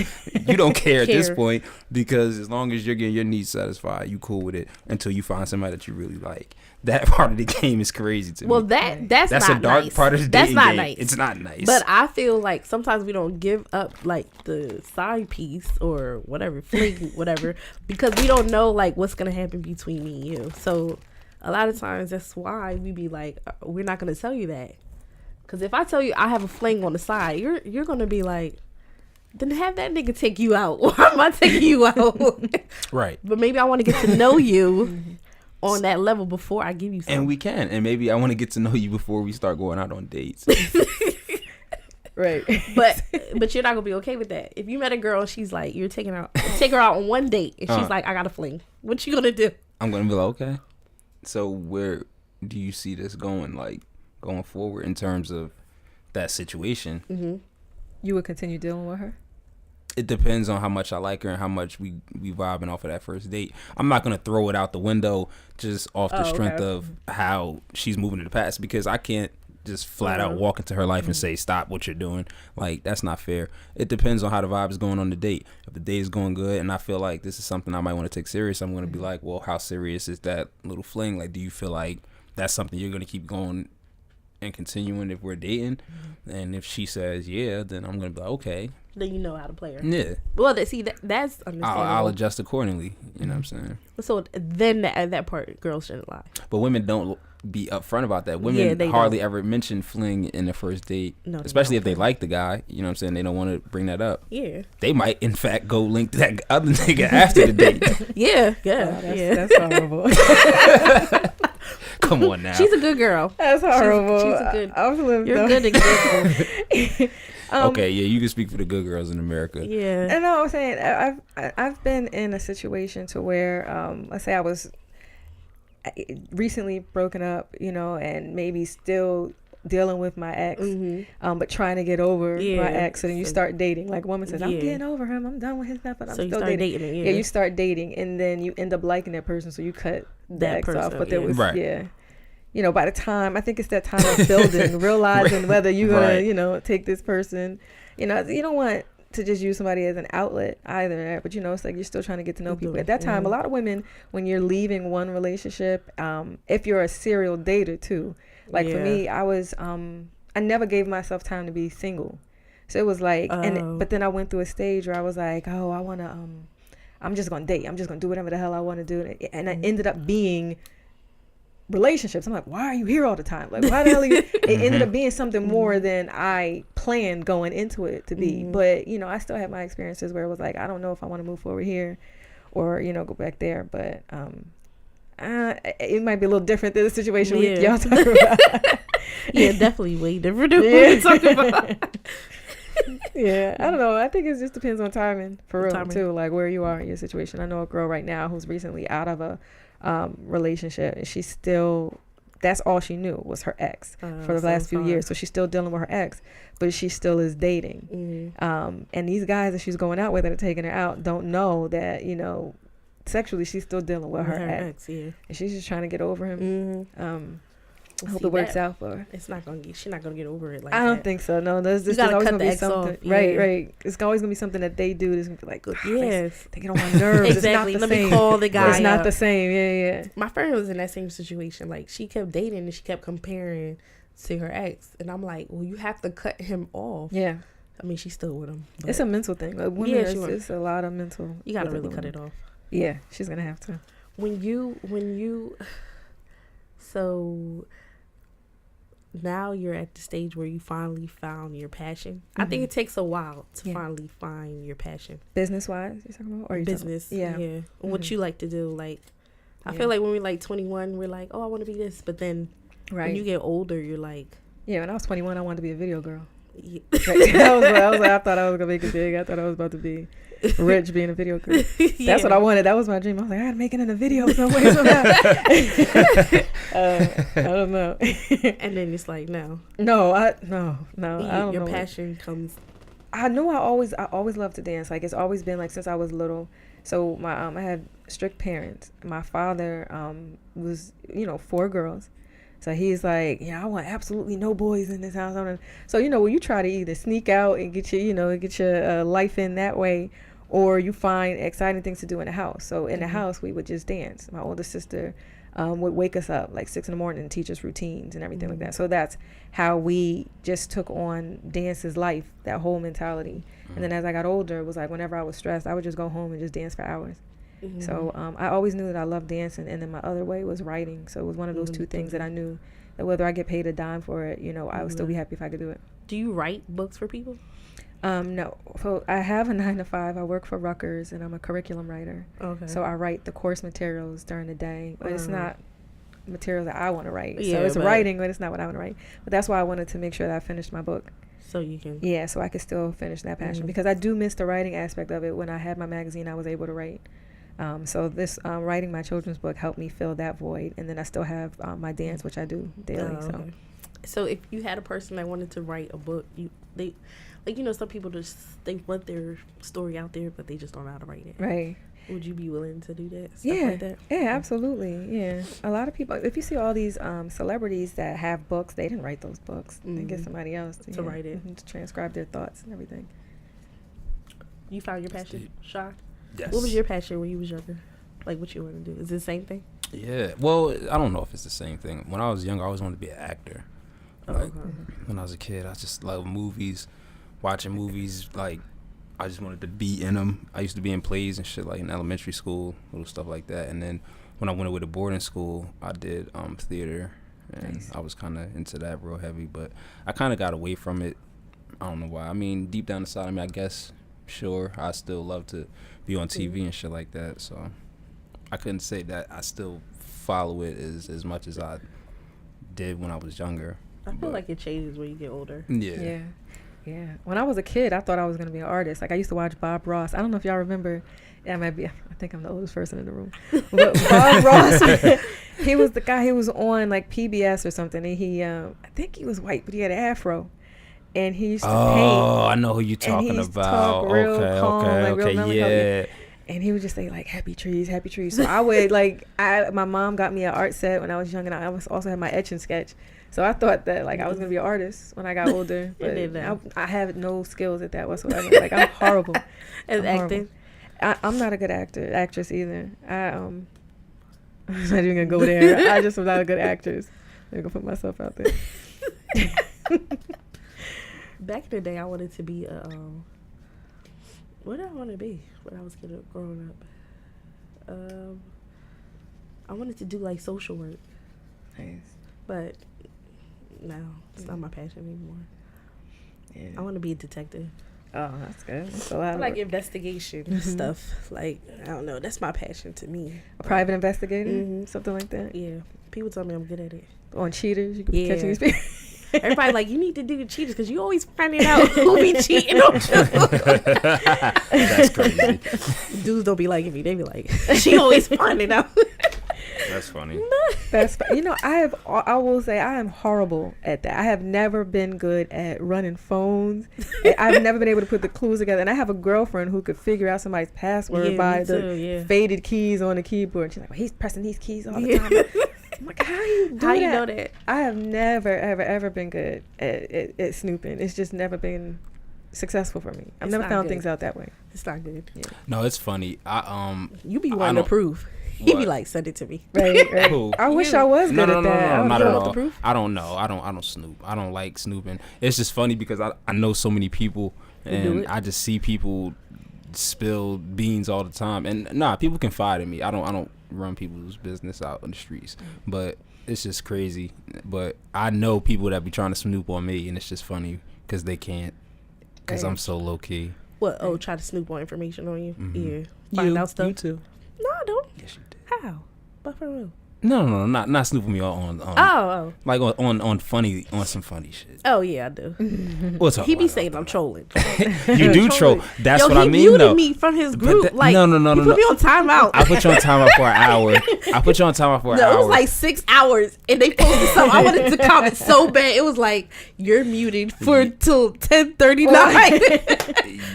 You don't care at this point, because as long as you're getting your needs satisfied, you cool with it until you find somebody that you really like. That part of the game is crazy to me. Well, that's not a dark nice. part of the That's dating not game. nice. It's not nice. But I feel like sometimes we don't give up like the side piece or whatever, fling, whatever, because we don't know like what's gonna happen between me and you. So a lot of times that's why we be like, we're not gonna tell you that. Because if I tell you I have a fling on the side, you're gonna be like, then have that nigga take you out. Why am I taking you out? Right. But maybe I want to get to know you on that level before I give you something. And we can. And maybe I want to get to know you before we start going out on dates. Right. But you're not gonna be okay with that. If you met a girl and she's like, take her out on one date and she's like, I got a fling. What you gonna do? I'm gonna be like, okay. So where do you see this going? Like going forward in terms of that situation? Mm-hmm. You would continue dealing with her? It depends on how much I like her and how much we vibing off of that first date. I'm not gonna throw it out the window just off the strength of how she's moving to the past, because I can't just flat out walk into her life and say stop what you're doing. Like, that's not fair. It depends on how the vibe is going on the date. If the date is going good and I feel like this is something I might want to take serious, I'm gonna be like, well, how serious is that little fling? Like, do you feel like that's something you're gonna keep going and continuing if we're dating? And if she says yeah, then I'm gonna be like, okay, then you know how to play her. yeah. Well, that's understandable. I'll adjust accordingly. You know what I'm saying? So then at that part, girls shouldn't lie. But women don't be upfront about that. Women hardly ever mention fling in the first date, especially if they like the guy. You know what I'm saying? They don't want to bring that up. Yeah. They might, in fact, go link that other nigga after the date. Yeah. That's horrible. Come on now. She's a good girl. That's horrible. She's a good. You're a good example. Okay, yeah, you can speak for the good girls in America. Yeah. And I was saying, I've been in a situation to where, let's say I was recently broken up, and maybe still dealing with my ex, but trying to get over my ex. So then you start dating. Like, a woman says, I'm getting over him, I'm done with his stuff, but I'm still dating. Yeah, you start dating, and then you end up liking that person, so you cut the ex off. But there was, by the time, I think it's that time of building, realizing whether you're gonna, take this person. You don't want to just use somebody as an outlet either, but it's like you're still trying to get to know people. At that time, a lot of women, when you're leaving one relationship, if you're a serial dater too, like for me, I was I never gave myself time to be single, so it was like, but then I went through a stage where I was like, I want to I'm just gonna date, I'm just gonna do whatever the hell I want to do, and I ended up being relationships. I'm like, why are you here all the time? Like, why the hell are you? It ended up being something more than I planned going into it to be. But I still have my experiences where it was like, I don't know if I want to move forward here or go back there. But it might be a little different than the situation y'all talking about. Yeah, definitely way different than what we talking about. Yeah, I don't know. I think it just depends on timing for real too, like where you are in your situation. I know a girl right now who's recently out of a relationship, and she's still, that's all she knew was her ex for the last few years. So she's still dealing with her ex, but she still is dating. And these guys that she's going out with that are taking her out don't know that sexually she's still dealing with her ex. And she's just trying to get over him. I hope it works out for her. She's not gonna get over it like I don't think so. No, there's always gonna be something. Right. It's always gonna be something that they do that's gonna be like, they get on my nerves. Exactly. It's not the Let same. me call the guy. It's not the same. Yeah. My friend was in that same situation. Like, she kept dating and she kept comparing to her ex, and I'm like, well, you have to cut him off. Yeah. I mean, she's still with him. It's a mental thing. Like, women, it's a lot of mental. You gotta really cut it off. Yeah, she's gonna have to. When you so now you're at the stage where you finally found your passion. I think it takes a while to finally find your passion. Business wise, you're talking about? Or business, yeah. What you like to do. Like, I feel like when we're like 21, we're like, oh, I want to be this. But then when you get older, you're like... Yeah, when I was 21, I wanted to be a video girl. Yeah. I thought I was going to make it big. I thought I was about to be rich being a video girl. That's what I wanted. That was my dream. I was like, I gotta make it in a video some way, somehow. I don't know. And then it's like, no. I don't know. Your passion comes. I know I always loved to dance. Like, it's always been like since I was little. So my I had strict parents. My father was 4 girls. So he's like, I want absolutely no boys in this house. So, when you try to either sneak out and get your life in that way, or you find exciting things to do in the house. So in the house, we would just dance. My older sister would wake us up like 6 a.m. and teach us routines and everything like that. So that's how we just took on dance's life, that whole mentality. And then as I got older, it was like whenever I was stressed, I would just go home and just dance for hours. So I always knew that I loved dancing, and then my other way was writing. So it was one of those two things that I knew that whether I get paid a dime for it, I would still be happy if I could do it. Do you write books for people? No. So I have a 9 to 5. I work for Rutgers, and I'm a curriculum writer. Okay. So I write the course materials during the day, but it's not material that I want to write. So it's writing, but it's not what I want to write. But that's why I wanted to make sure that I finished my book. So you can. Yeah, so I could still finish that passion, because I do miss the writing aspect of it. When I had my magazine, I was able to write. So this writing my children's book helped me fill that void, and then I still have my dance, which I do daily. So if you had a person that wanted to write a book, some people they want their story out there, but they just don't know how to write it. Right. Would you be willing to do that? Like that? Yeah, absolutely. Yeah, a lot of people. If you see all these celebrities that have books, they didn't write those books. They get somebody else to write it, to transcribe their thoughts and everything. You found your passion, Shad? Yes. What was your passion when you was younger? Like, what you want to do? Is it the same thing? Yeah. Well, I don't know if it's the same thing. When I was younger, I always wanted to be an actor. When I was a kid, I just loved movies, watching movies. Like, I just wanted to be in them. I used to be in plays and shit, like in elementary school, little stuff like that. And then when I went away to boarding school, I did theater, and I was kind of into that real heavy. But I kind of got away from it. I don't know why. I mean, deep down inside, I guess, sure, I still love to be on TV and shit like that. So I couldn't say that I still follow it as much as I did when I was younger. I feel like it changes when you get older. Yeah. When I was a kid, I thought I was going to be an artist. Like, I used to watch Bob Ross. I don't know if y'all remember. I think I'm the oldest person in the room. But Bob Ross, he was the guy who was on like PBS or something. And he, I think he was white, but he had an afro. And he used to paint. Oh, I know who you're talking about. Okay, And he would just say like happy trees. So I would my mom got me an art set when I was young, and I also had my etch and sketch. So I thought that like I was gonna be an artist when I got older, but I have no skills at that whatsoever. Like, I'm horrible at acting. I'm not a good actress either. I'm not even gonna go there. I just am not a good actress. I'm gonna put myself out there. Back in the day, I wanted to be what did I want to be when I was growing up? I wanted to do like social work. Nice. But no, it's not my passion anymore. Yeah. I want to be a detective. Oh, that's good. That's a lot I like investigation stuff. Like, I don't know. That's my passion to me. A private investigator? Something like that? Yeah. People tell me I'm good at it. On cheaters? You could be catching these people? Everybody like, you need to do the cheaters because you always finding out who be cheating on you. That's crazy. Dudes don't be liking me. They be like, she always finding out. That's funny. I will say I am horrible at that. I have never been good at running phones. I've never been able to put the clues together. And I have a girlfriend who could figure out somebody's password by the faded keys on the keyboard. And she's like, well, he's pressing these keys all the time. I'm like, how you know that? I have never, ever been good at snooping. It's just never been successful for me. I've never found things out that way. It's not good. Yeah. No, it's funny. You be wanting to prove. He be like, send it to me. Right. I wish I was good at that. No, not at all. I don't know. I don't snoop. I don't like snooping. It's just funny because I know so many people, and I just see people spill beans all the time. And people confide in me. I don't run people's business out on the streets. But it's just crazy. But I know people that be trying to snoop on me, and it's just funny because they can't. Because I'm so low key. What? Oh, try to snoop more information on you? Mm-hmm. Yeah. Find out stuff? You too. No, I don't. Yes, you did. How? But for real. No, not snooping me on like on some funny shit. Oh yeah, I do. What's up? He be saying I'm trolling. You do troll. That's what I mean. He muted me from his group. Like, no. He put me on timeout. I put you on timeout for an hour. No, it was like 6 hours, and they posted something. I wanted to comment so bad. It was like, you're muted for till 10:39.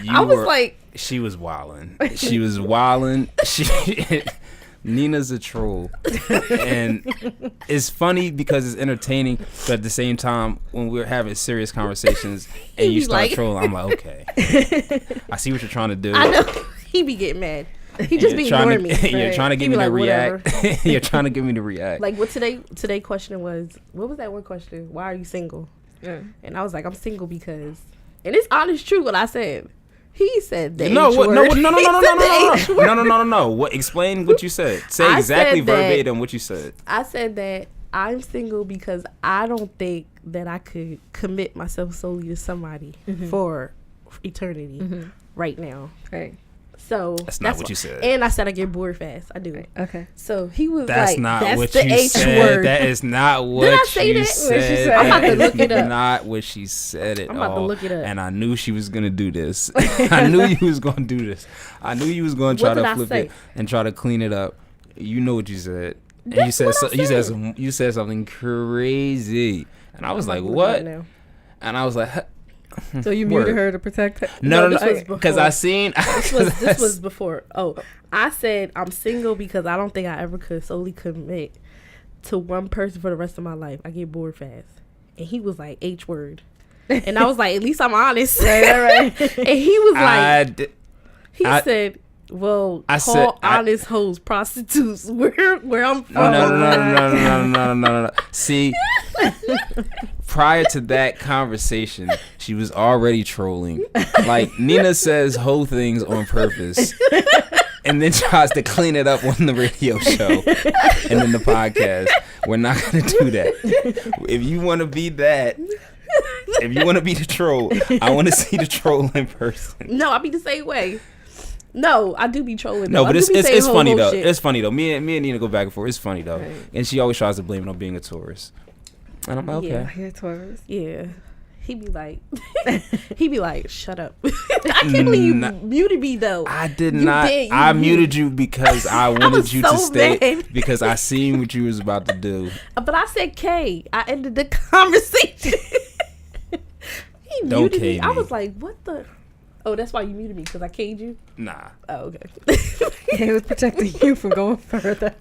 I was like, she was wilding. She was wilding. Neena's a troll, and it's funny because it's entertaining, but at the same time, when we're having serious conversations and you start trolling, I'm like, okay, I see what you're trying to do. I know. He be getting mad. He just be ignoring me. You're trying to get me to react. You're trying to get me to react. Like what today question was, what was that one question? Why are you single? Yeah. And I was like, I'm single because, and it's honest truth what I said. He said that. No. What? Explain what you said. Say exactly verbatim what you said. I said that I'm single because I don't think that I could commit myself solely to somebody for eternity right now. Right. So that's not what you said. And I said I get bored fast. I do. Right. Okay. So he was that's like, not "That's what the you H said. word." That is not what Did I say you that? said. I'm about to look it up. Not what she said at all. I'm about to look it up. And I knew she was gonna do this. I knew you was gonna do this. I knew you was gonna try to flip it and try to clean it up. You know what you said. And you said you said something crazy. And I was like, what? And I was like, so you muted her to protect her? No, because I seen this was before. Oh, I said I'm single because I don't think I ever could solely commit to one person for the rest of my life. I get bored fast. And he was like, H word. And I was like, at least I'm honest. right. And he was like, he said, well, I call said, honest hoes prostitutes where I'm from. No. See, prior to that conversation, she was already trolling. Like, Neena says whole things on purpose and then tries to clean it up on the radio show and then the podcast. We're not going to do that. If you want to be that, if you want to be the troll, I want to see the troll in person. No, I be the same way. No, I do be trolling. No, but it's funny though. Shit. It's funny though. Me and Neena go back and forth. It's funny though, right. And she always tries to blame it on being a tourist. And I'm like, okay. Yeah, Taurus. Yeah, he be like, shut up. I can't believe you muted me though. I did not. I muted you because I wanted you to stay mad. Because I seen what you was about to do. But I said K. I ended the conversation. He muted me. I was like, what the. Oh, that's why you muted me, because I K'd you? Nah. Oh, okay. He was protecting you from going further.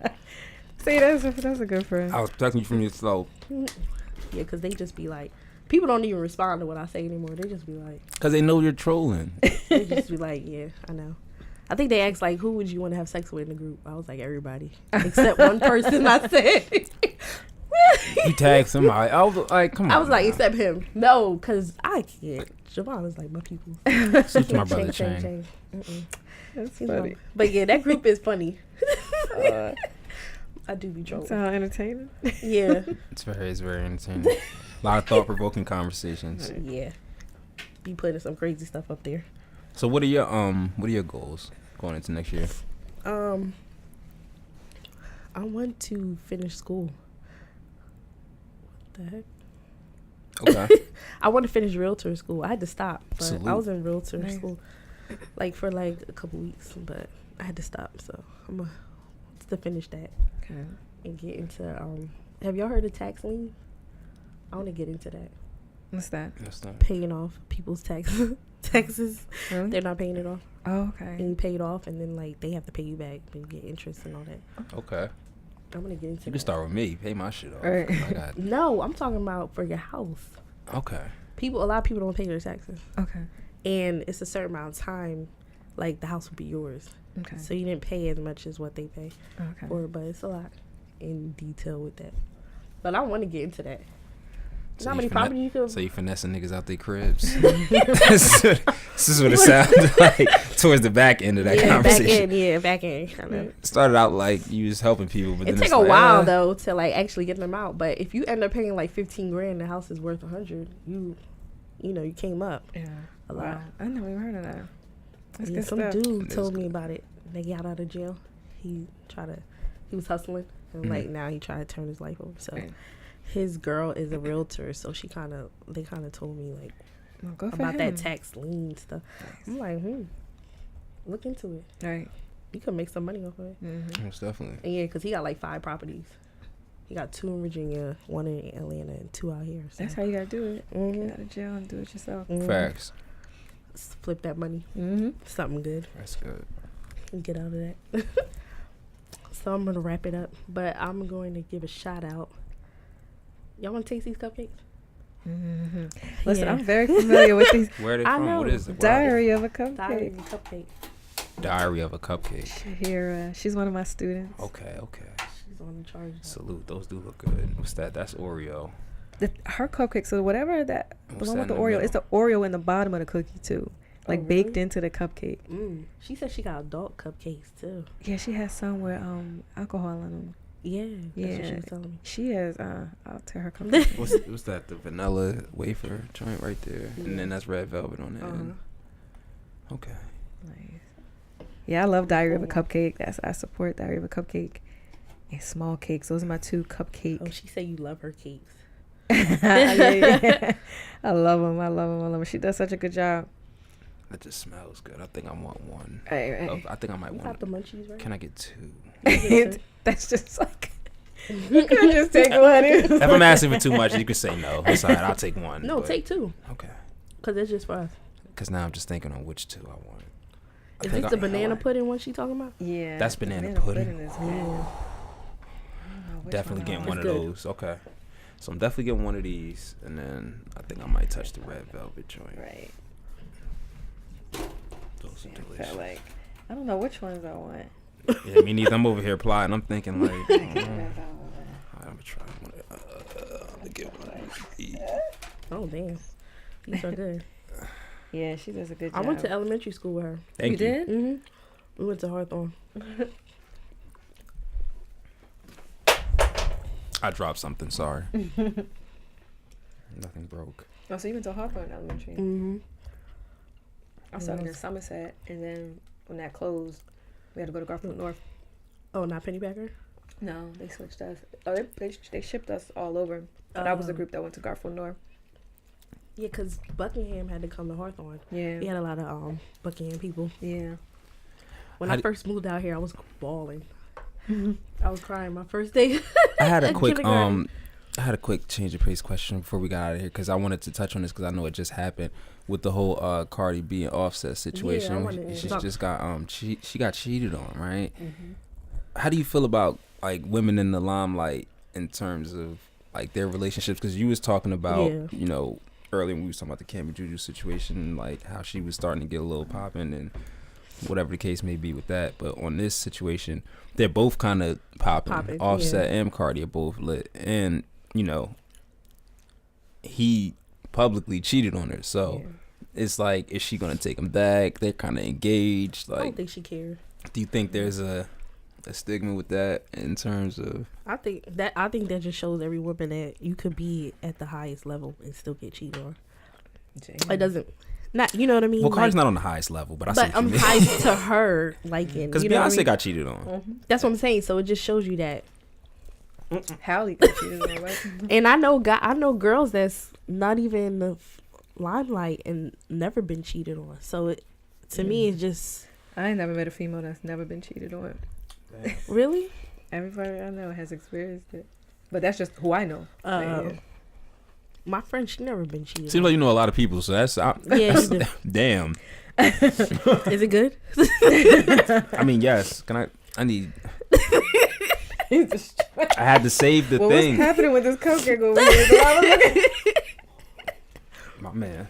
See, that's a good friend. I was protecting you from yourself. Yeah, because they just be like, people don't even respond to what I say anymore. They just be like. Because they know you're trolling. They just be like, yeah, I know. I think they asked, like, who would you want to have sex with in the group? I was like, everybody. Except one person, I said. You tagged somebody. I was like, come on. I was like, except him. No, because I can't. Javon is like my people. Suits my brother Chang. That's funny. But yeah, that group is funny. I do be trolling. Sound entertaining? Yeah. It's very entertaining. A lot of thought-provoking conversations. Yeah. Be putting some crazy stuff up there. So what are your goals going into next year? I want to finish school. What the heck? Okay. I want to finish realtor school. I had to stop, but Salute. I was in realtor school like for like a couple weeks, but I had to stop. So I'm gonna to finish that and get into. Have y'all heard of tax lien? I want to get into that. What's that? Paying off people's taxes. Really? They're not paying it off. Oh, okay. And you pay it off, and then like they have to pay you back and get interest and all that. Okay. I'm gonna get into. You can start with me. Pay my shit off. Right. No, I'm talking about for your house. Okay. A lot of people don't pay their taxes. Okay. And it's a certain amount of time, like the house will be yours. Okay. So you didn't pay as much as what they pay. Okay. But it's a lot in detail with that. But I want to get into that. So how many properties you could? So you finessing niggas out their cribs. This is what it sounded like towards the back end of that conversation. Back end. I know. Started out like you was helping people, but it then take a while though to like actually get them out. But if you end up paying like $15,000, the house is worth $100. You came up. Yeah. A lot. Wow. I never even heard of that. That's good some stuff. dude told me about it. They got out of jail. He was hustling, and like now he tried to turn his life over. So. Right. His girl is a realtor, so they kind of told me like about that tax lien stuff. Nice. I'm like, look into it. Right, you can make some money off of it. Mm-hmm. Most definitely. And yeah, because he got like 5 properties. He got 2 in Virginia, 1 in Atlanta, and 2 out here. So. That's how you gotta do it. Mm-hmm. Get out of jail and do it yourself. Mm-hmm. Facts. Flip that money. Mm-hmm. Something good. That's good. And get out of that. So I'm gonna wrap it up, but I'm going to give a shout out. Y'all want to taste these cupcakes? Mm-hmm. Listen, I'm very familiar with these. Where are they I from? know. What is it? Diary of a Cupcake. Diary of a Cupcake. Diary of a Cupcake. Shahira, she's one of my students. Okay. She's on the charge. Salute. Those do look good. What's that? That's Oreo. Her cupcake, so whatever that, the What's one that with the in the Oreo, middle? it's the Oreo in the bottom of the cookie too, like really? baked into the cupcake. She said she got adult cupcakes too. Yeah, she has some with alcohol in them. Yeah, that's what she Yeah, was telling me. she has. I'll tell her cupcake. What's that? The vanilla wafer joint right there, and then that's red velvet on the end. Okay. Nice. Yeah, I love Diary of a Cupcake. I support Diary of a Cupcake. And small cakes. Those are my two cupcake. Oh, she said you love her cakes. Yeah. I love them. She does such a good job. That just smells good. I think I want one. Right. I think I might You want. got the munchies, right? Can I get two? That's just like you could just take one. If I'm asking for too much, you can say no. It's all right. I'll take one. No, but- take two. Okay. Because it's just for us. Because now I'm just thinking on which two I want. Is this the banana pudding one she talking about? Yeah. That's banana pudding. is Yeah. good. Definitely getting one of It's good. those. Okay. So I'm definitely getting one of these, and then I think I might touch the red velvet joint. Right. Those are Yeah, delicious. so like, I don't know which ones I want. Yeah, me neither. I'm over here plotting. I'm thinking like, I'm gonna try one. I'm gonna get one of these. Oh, damn. These are good. Yeah, she does a good I job. went to elementary school with her. Thank you. did? Mm-hmm. We went to Hawthorne. I dropped something. Sorry. Nothing broke. Oh, so you went to Hawthorne Elementary. Mm-hmm. I started in Somerset, and then when that closed, we had to go to Garfield North. Oh, not Pennypacker? No, they switched us. Oh, they shipped us all over. But I was the group that went to Garfield North. Yeah, because Buckingham had to come to Hawthorne. Yeah. We had a lot of Buckingham people. Yeah. When How I d- first moved out here, I was bawling. I was crying my first day. I had a quick kindergarten. I had a quick change of pace question before we got out of here because I wanted to touch on this because I know it just happened with the whole Cardi B and Offset situation. Yeah, I wanted to She talk- just got she got cheated on, right? Mm-hmm. How do you feel about like women in the limelight in terms of like their relationships? Because you was talking about Yeah. Earlier when we was talking about the Camron and Juju situation and like how she was starting to get a little popping and whatever the case may be with that. But on this situation, they're both kind of popping. Offset and Cardi are both lit, and he publicly cheated on her. So it's like, is she gonna take him back? They're kind of engaged. I Like, don't think she cared. do you think there's a stigma with that in terms of? I think that just shows every woman that you could be at the highest level and still get cheated on. It doesn't, not you know what I mean. Well, Cardi's not on the highest level, but I see but what you I'm mean. high to her, like in Because you know what I Beyonce mean? got cheated on. That's what I'm saying. So it just shows you that. Halle got cheated on, right? And I know girls that's not even in the limelight and never been cheated on. So to me, it's just I ain't never met a female that's never been cheated on. really. Everybody I know has experienced it. But that's just who I know. My friend, she never been cheated. Seems like you know a lot of people, so that's Yeah, she did. damn. Is it good? I mean, yes. I need. I had to save the Well, thing. what's happening with this cupcake over here? So I was looking- My man.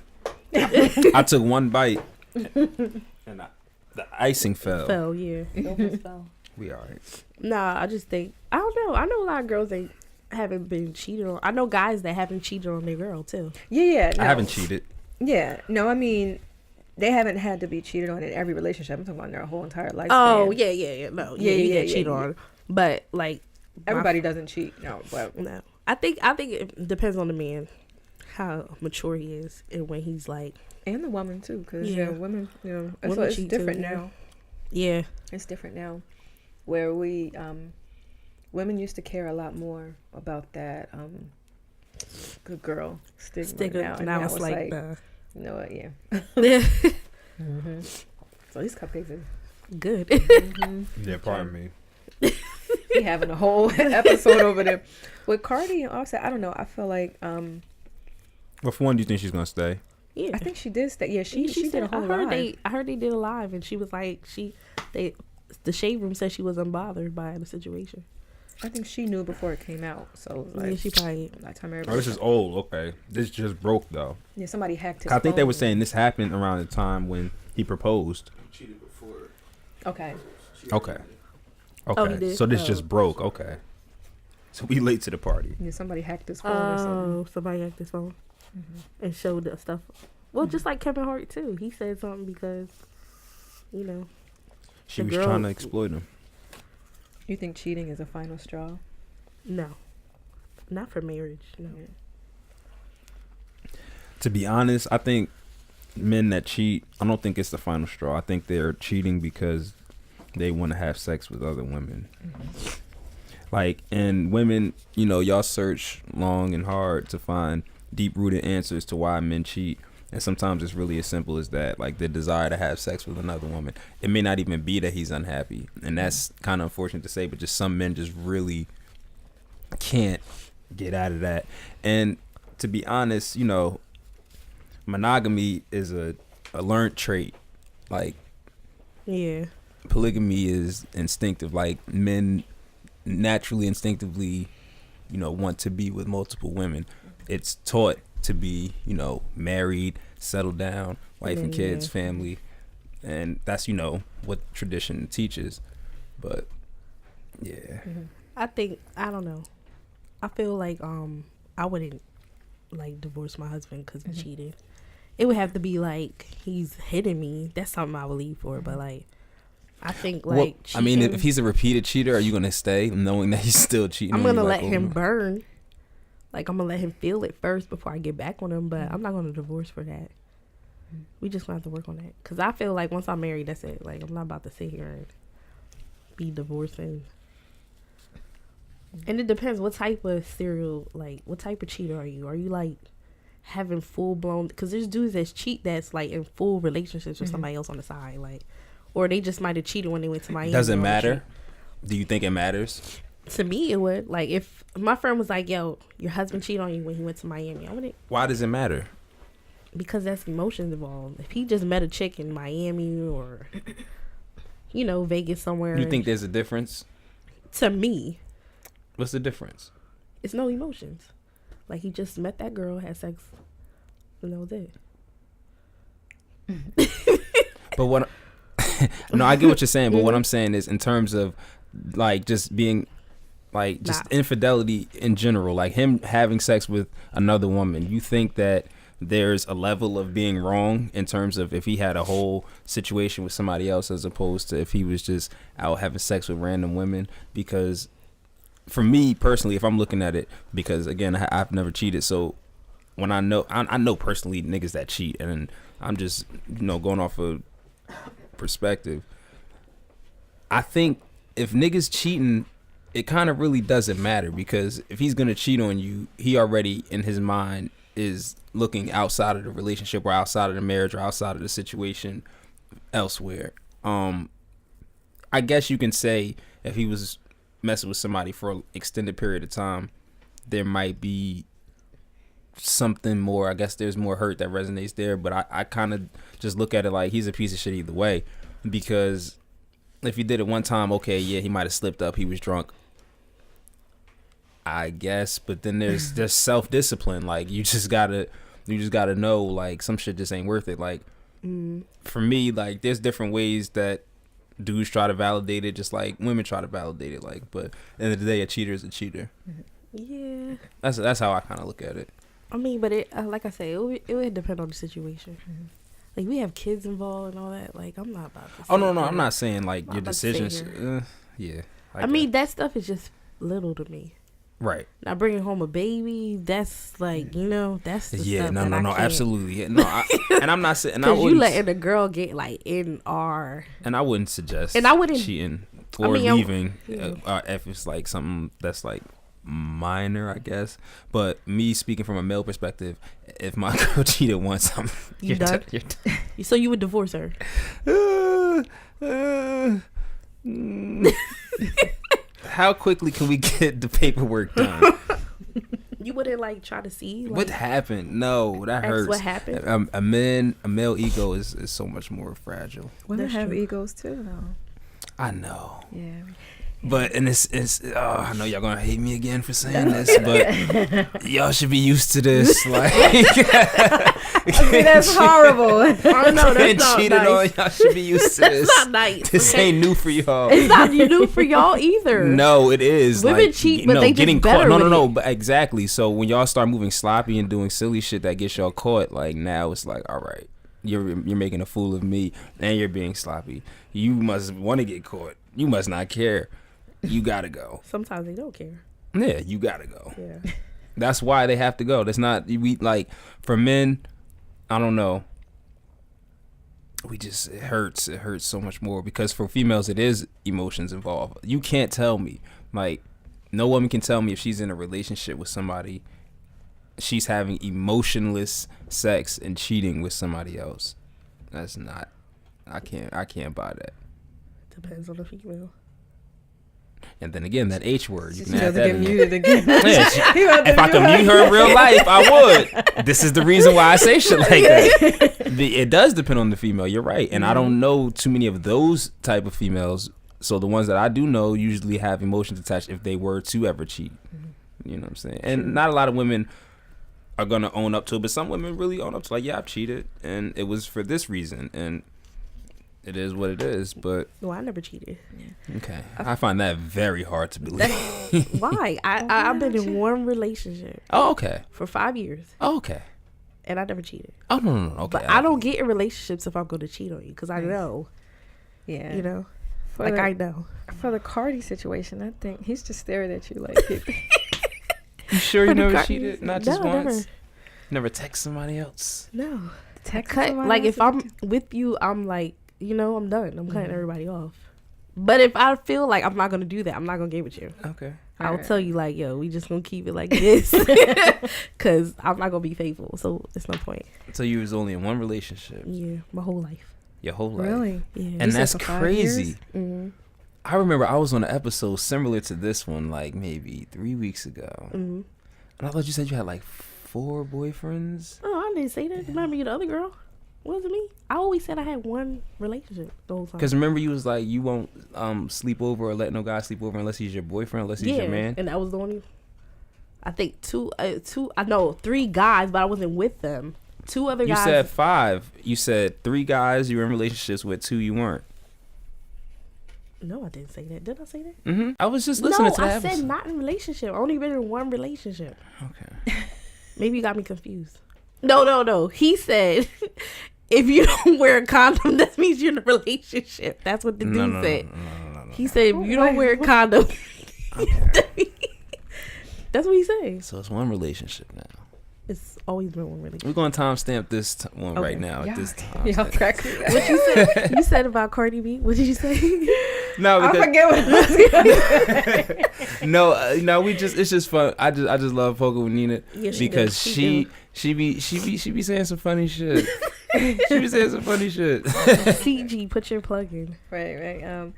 I took one bite and the icing fell. Fell, yeah. We all right. Nah, I just think I don't know. I know a lot of girls that haven't been cheated on. I know guys that haven't cheated on their girl too. Yeah. No. I haven't cheated. Yeah. No, I mean, they haven't had to be cheated on in every relationship. I'm talking about their whole entire life. Oh yeah. No, Yeah, you yeah, get cheated on, but like Everybody doesn't cheat. No, but no. I think it depends on the man, how mature he is, and when he's like. and the woman too, because women, Women it's cheat different too, now. Yeah. It's different now, where we women used to care a lot more about that good girl stigma. Now it's it's like you know what? Yeah. mm-hmm. So these cupcakes are good. Yeah, pardon me. we having a whole episode over there with Cardi and Offset. I don't know. I feel like Well, for one, do you think she's gonna stay? Yeah. I think she did stay. Yeah, she did a whole I heard live. I heard they did a live, and she was like the shade room said she was unbothered by the situation. I think she knew before it came out. So like, Yeah, she probably. by the time Oh, everybody this is old. Okay, this just broke though. yeah, somebody hacked his I think they phone. were saying this happened around the time when he proposed. Cheated before. Okay. Okay. Oh, he Okay. did? So this Oh. just broke. Okay. So we late to the party. Yeah, somebody hacked his phone or something. Oh, somebody hacked his phone and showed the stuff. Well, just like Kevin Hart too. He said something because, you know, She The was girl- trying to exploit him. You think cheating is a final straw? no, not for marriage. No. To be honest, I think men that cheat, I don't think it's the final straw. I think they're cheating because they want to have sex with other women. Like, and women, you know, y'all search long and hard to find deep-rooted answers to why men cheat. And sometimes it's really as simple as that, like the desire to have sex with another woman. It may not even be that he's unhappy. And that's kind of unfortunate to say, but just some men just really can't get out of that. And to be honest, you know, monogamy is a learned trait. Like, Yeah. polygamy is instinctive. Like, men naturally, instinctively, you know, want to be with multiple women. It's taught to be, you know, married, settled down, wife and kids, Yeah. family. And that's, you know, what tradition teaches. But, yeah. I think I don't know. I feel like I wouldn't like divorce my husband because he cheated. It would have to be like he's hitting me. That's something I would leave for. But like, I think like Well, I mean, cheating- if he's a repeated cheater, are you going to stay knowing that he's still cheating? I'm on you? gonna Like, let oh, him no. burn. Like I'm gonna let him feel it first before I get back on him. But I'm not gonna divorce for that. We just gonna have to work on that because I feel like once I'm married, that's it. Like I'm not about to sit here and be divorcing. And it depends what type of what type of cheater are you? Are you like having full blown? Because there's dudes that cheat that's like in full relationships with somebody else on the side, like, or they just might have cheated when they went to Miami. Does it on the matter? trip. Do you think it matters? To me, it would. Like if my friend was like, "Yo, your husband cheated on you when he went to Miami," I wouldn't. Why does it matter? Because that's emotions involved. If he just met a chick in Miami or, you know, Vegas somewhere. You think there's a difference? To me, What's the difference? it's no emotions. Like he just met that girl, had sex, and that was it. But what? No, I get what you're saying. But what I'm saying is, in terms of like just being, like just Nah. infidelity in general, like him having sex with another woman, you think that there's a level of being wrong in terms of if he had a whole situation with somebody else as opposed to if he was just out having sex with random women? Because for me personally, if I'm looking at it, because again, I've never cheated, so when I know personally niggas that cheat, and I'm just, you know, going off of perspective. I think if niggas cheating, it kind of really doesn't matter, because if he's gonna cheat on you, he already in his mind is looking outside of the relationship or outside of the marriage or outside of the situation elsewhere. I guess you can say if he was messing with somebody for an extended period of time, there might be something more. I guess there's more hurt that resonates there, but I kind of just look at it like he's a piece of shit either way, because if he did it one time, okay, yeah, he might have slipped up, he was drunk, I guess, but then there's self-discipline. Like you just gotta know, like some shit just ain't worth it. Like for me, like there's different ways that dudes try to validate it, just like women try to validate it. Like, but at the end of the day, a cheater is a cheater. Yeah. That's how I kind of look at it. I mean, but it like I say, it would depend on the situation. Like we have kids involved and all that. Like I'm not about to. Oh no, sit I'm here- not saying like I'm your about to sit decisions. here. Yeah. I mean, that stuff is just little to me. right. Now bringing home a baby, that's like, you know, that's the Yeah. stuff No. that I can't. Absolutely. Yeah, no. And I'm not saying. And I Because you wouldn't. letting a girl get like in our. And I wouldn't suggest. And I wouldn't- cheating I or mean, leaving yeah. if it's like something that's like minor, I guess. But me speaking from a male perspective, if my girl cheated once, You done? So you would divorce her? How quickly can we get the paperwork done? You wouldn't like try to see like, What happened? No, that ask hurts. what happened? A male ego is so much more fragile. Women That's have true. egos too, though. I know. Yeah. But and it's I know y'all gonna hate me again for saying this, but y'all should be used to this. Like, that's horrible. I don't know. That's not cheated nice. on. Y'all should be used to this. That's not nice. This ain't new for y'all. It's not new for y'all either. No, it is. Women like, cheat, but they getting just better caught. No, with it. but exactly. So when y'all start moving sloppy and doing silly shit that gets y'all caught, like now it's like, all right, you're making a fool of me, and you're being sloppy. You must want to get caught. You must not care. You gotta go. Sometimes they don't care. Yeah, you gotta go. Yeah. That's why they have to go. That's not we like for men. I don't know. It hurts so much more because for females it is emotions involved. You can't tell me, like, no woman can tell me if she's in a relationship with somebody, she's having emotionless sex and cheating with somebody else. That's not. I can't buy that. Depends on the female. And then again, that H word, you She can add doesn't that get in there. muted again. Yeah, if I could mute her in real life, I would. This is the reason why I say shit like that. It does depend on the female. You're right, and I don't know too many of those type of females. So the ones that I do know usually have emotions attached if they were to ever cheat. You know what I'm saying? And not a lot of women are gonna own up to it, but some women really own up to, like, yeah, I've cheated, and it was for this reason, and it is what it is. But No, I never cheated. okay, I find that very hard to believe. Why? I've been in one relationship Oh, okay. for 5 years, Oh, okay. and I never cheated. Oh, no. Okay. But I don't get in relationships if I'm going to cheat on you because I know, Yeah. you know, For like the, I know. For the Cardi situation, I think he's just staring at you like. You sure you For the never car- cheated? Not No, just once? never. Never text somebody else? No. Text Cut, somebody like else if I'm with you, I'm like, you know, I'm done. I'm Mm-hmm. cutting everybody off. But if I feel like I'm not gonna do that, I'm not gonna get with you. Okay. I'll Alright. tell you like, yo, we just gonna keep it like this, cause I'm not gonna be faithful. So it's no point. So you was only in one relationship Yeah, my whole life. your whole life? Really? Yeah. And said that's for 5 crazy. years? Mm-hmm. I remember I was on an episode similar to this one, like maybe 3 weeks ago. Mm-hmm. And I thought you said you had like 4 boyfriends. Oh, I didn't say that. Remember you, the other girl? Wasn't me. I always said I had one relationship the whole time. Because remember you was like, you won't sleep over or let no guy sleep over unless he's your boyfriend, unless he's your man. And that was the only. I think I know 3 guys, but I wasn't with them. 2 other You guys. said 5. You said 3 guys you were in relationships with, 2 you weren't. No, I didn't say that. Did I say that? Mm-hmm. I was just listening to that I episode. said not in relationship. I only been in one relationship. Okay. Maybe you got me confused. No. He said, if you don't wear a condom, that means you're in a relationship. That's what the dude said. No. He said, if you don't wear a condom, Okay. that's what he said. So it's one relationship now. It's always been one relationship. We're going to timestamp this one Okay. right now at this time. Y'all crack me up. What you said? You said about Cardi B. What did you say? No, I because forget what I was going no, we just it's just fun. I just love poking with Neena Yeah, she because does. She she be saying some funny shit. She be saying some funny shit. CG, put your plug in. Right.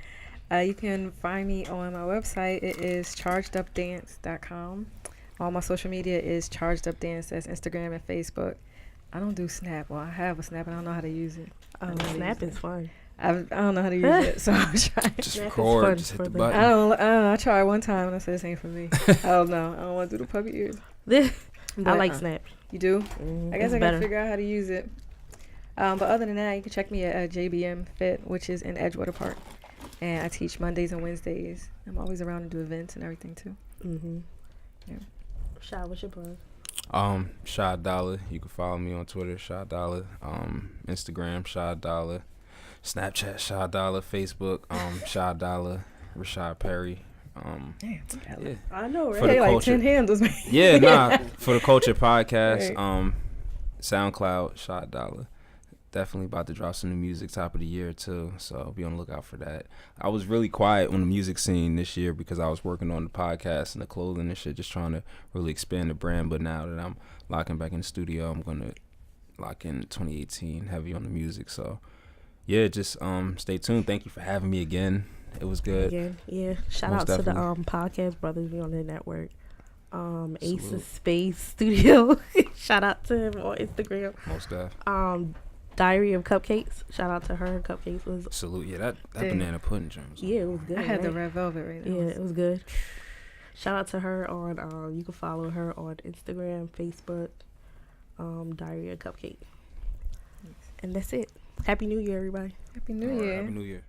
You can find me on my website. It is chargedupdance.com. All my social media is Charged Up Dance. That's Instagram and Facebook. I don't do Snap. Well, I have a Snap and I don't know how to use it. Oh, Snap is fun. I don't know how to use it, so I'm trying. Just Snap is record, fun just hit for the the- button. I don't know. I tried one time and I said this ain't for me. I don't know. I don't want to do the puppy ears. I But, like Snap. You do? I guess It's I better. gotta figure out how to use it. But other than that, you can check me at JBM Fit, which is in Edgewater Park, and I teach Mondays and Wednesdays. I'm always around to do events and everything too. Mm-hmm. Yeah. Shad, what's your plug? Shad Dollar. You can follow me on Twitter, Shad Dollar. Instagram, Shad Dollar. Snapchat, Shad Dollar. Facebook, Shad Dollar. Rashad Perry. Damn, Yeah. I know, For the hey, like culture. 10 handles, man. Yeah, nah. For the Culture Podcast, Right. SoundCloud, Shad Dollar. Definitely about to drop some new music top of the year too, so be on the lookout for that. I was really quiet on the music scene this year because I was working on the podcast and the clothing and shit, just trying to really expand the brand. But now that I'm locking back in the studio, I'm gonna lock in 2018 heavy on the music. So yeah, just stay tuned. Thank you for having me again. It was good. Again, yeah. Shout Most out to the definitely. podcast brothers we on the network. Ace Salute. of Space Studio. Shout out to him on Instagram. Most def. Diary of Cupcakes. Shout out to her. Cupcakes was Salute. Yeah, that banana pudding joint. yeah, it was good. I had the right? red velvet right now. Yeah, it was good. Shout out to her on you can follow her on Instagram, Facebook, Diary of Cupcake. And that's it. Happy New Year, everybody. Happy New All right, Year. Happy New Year.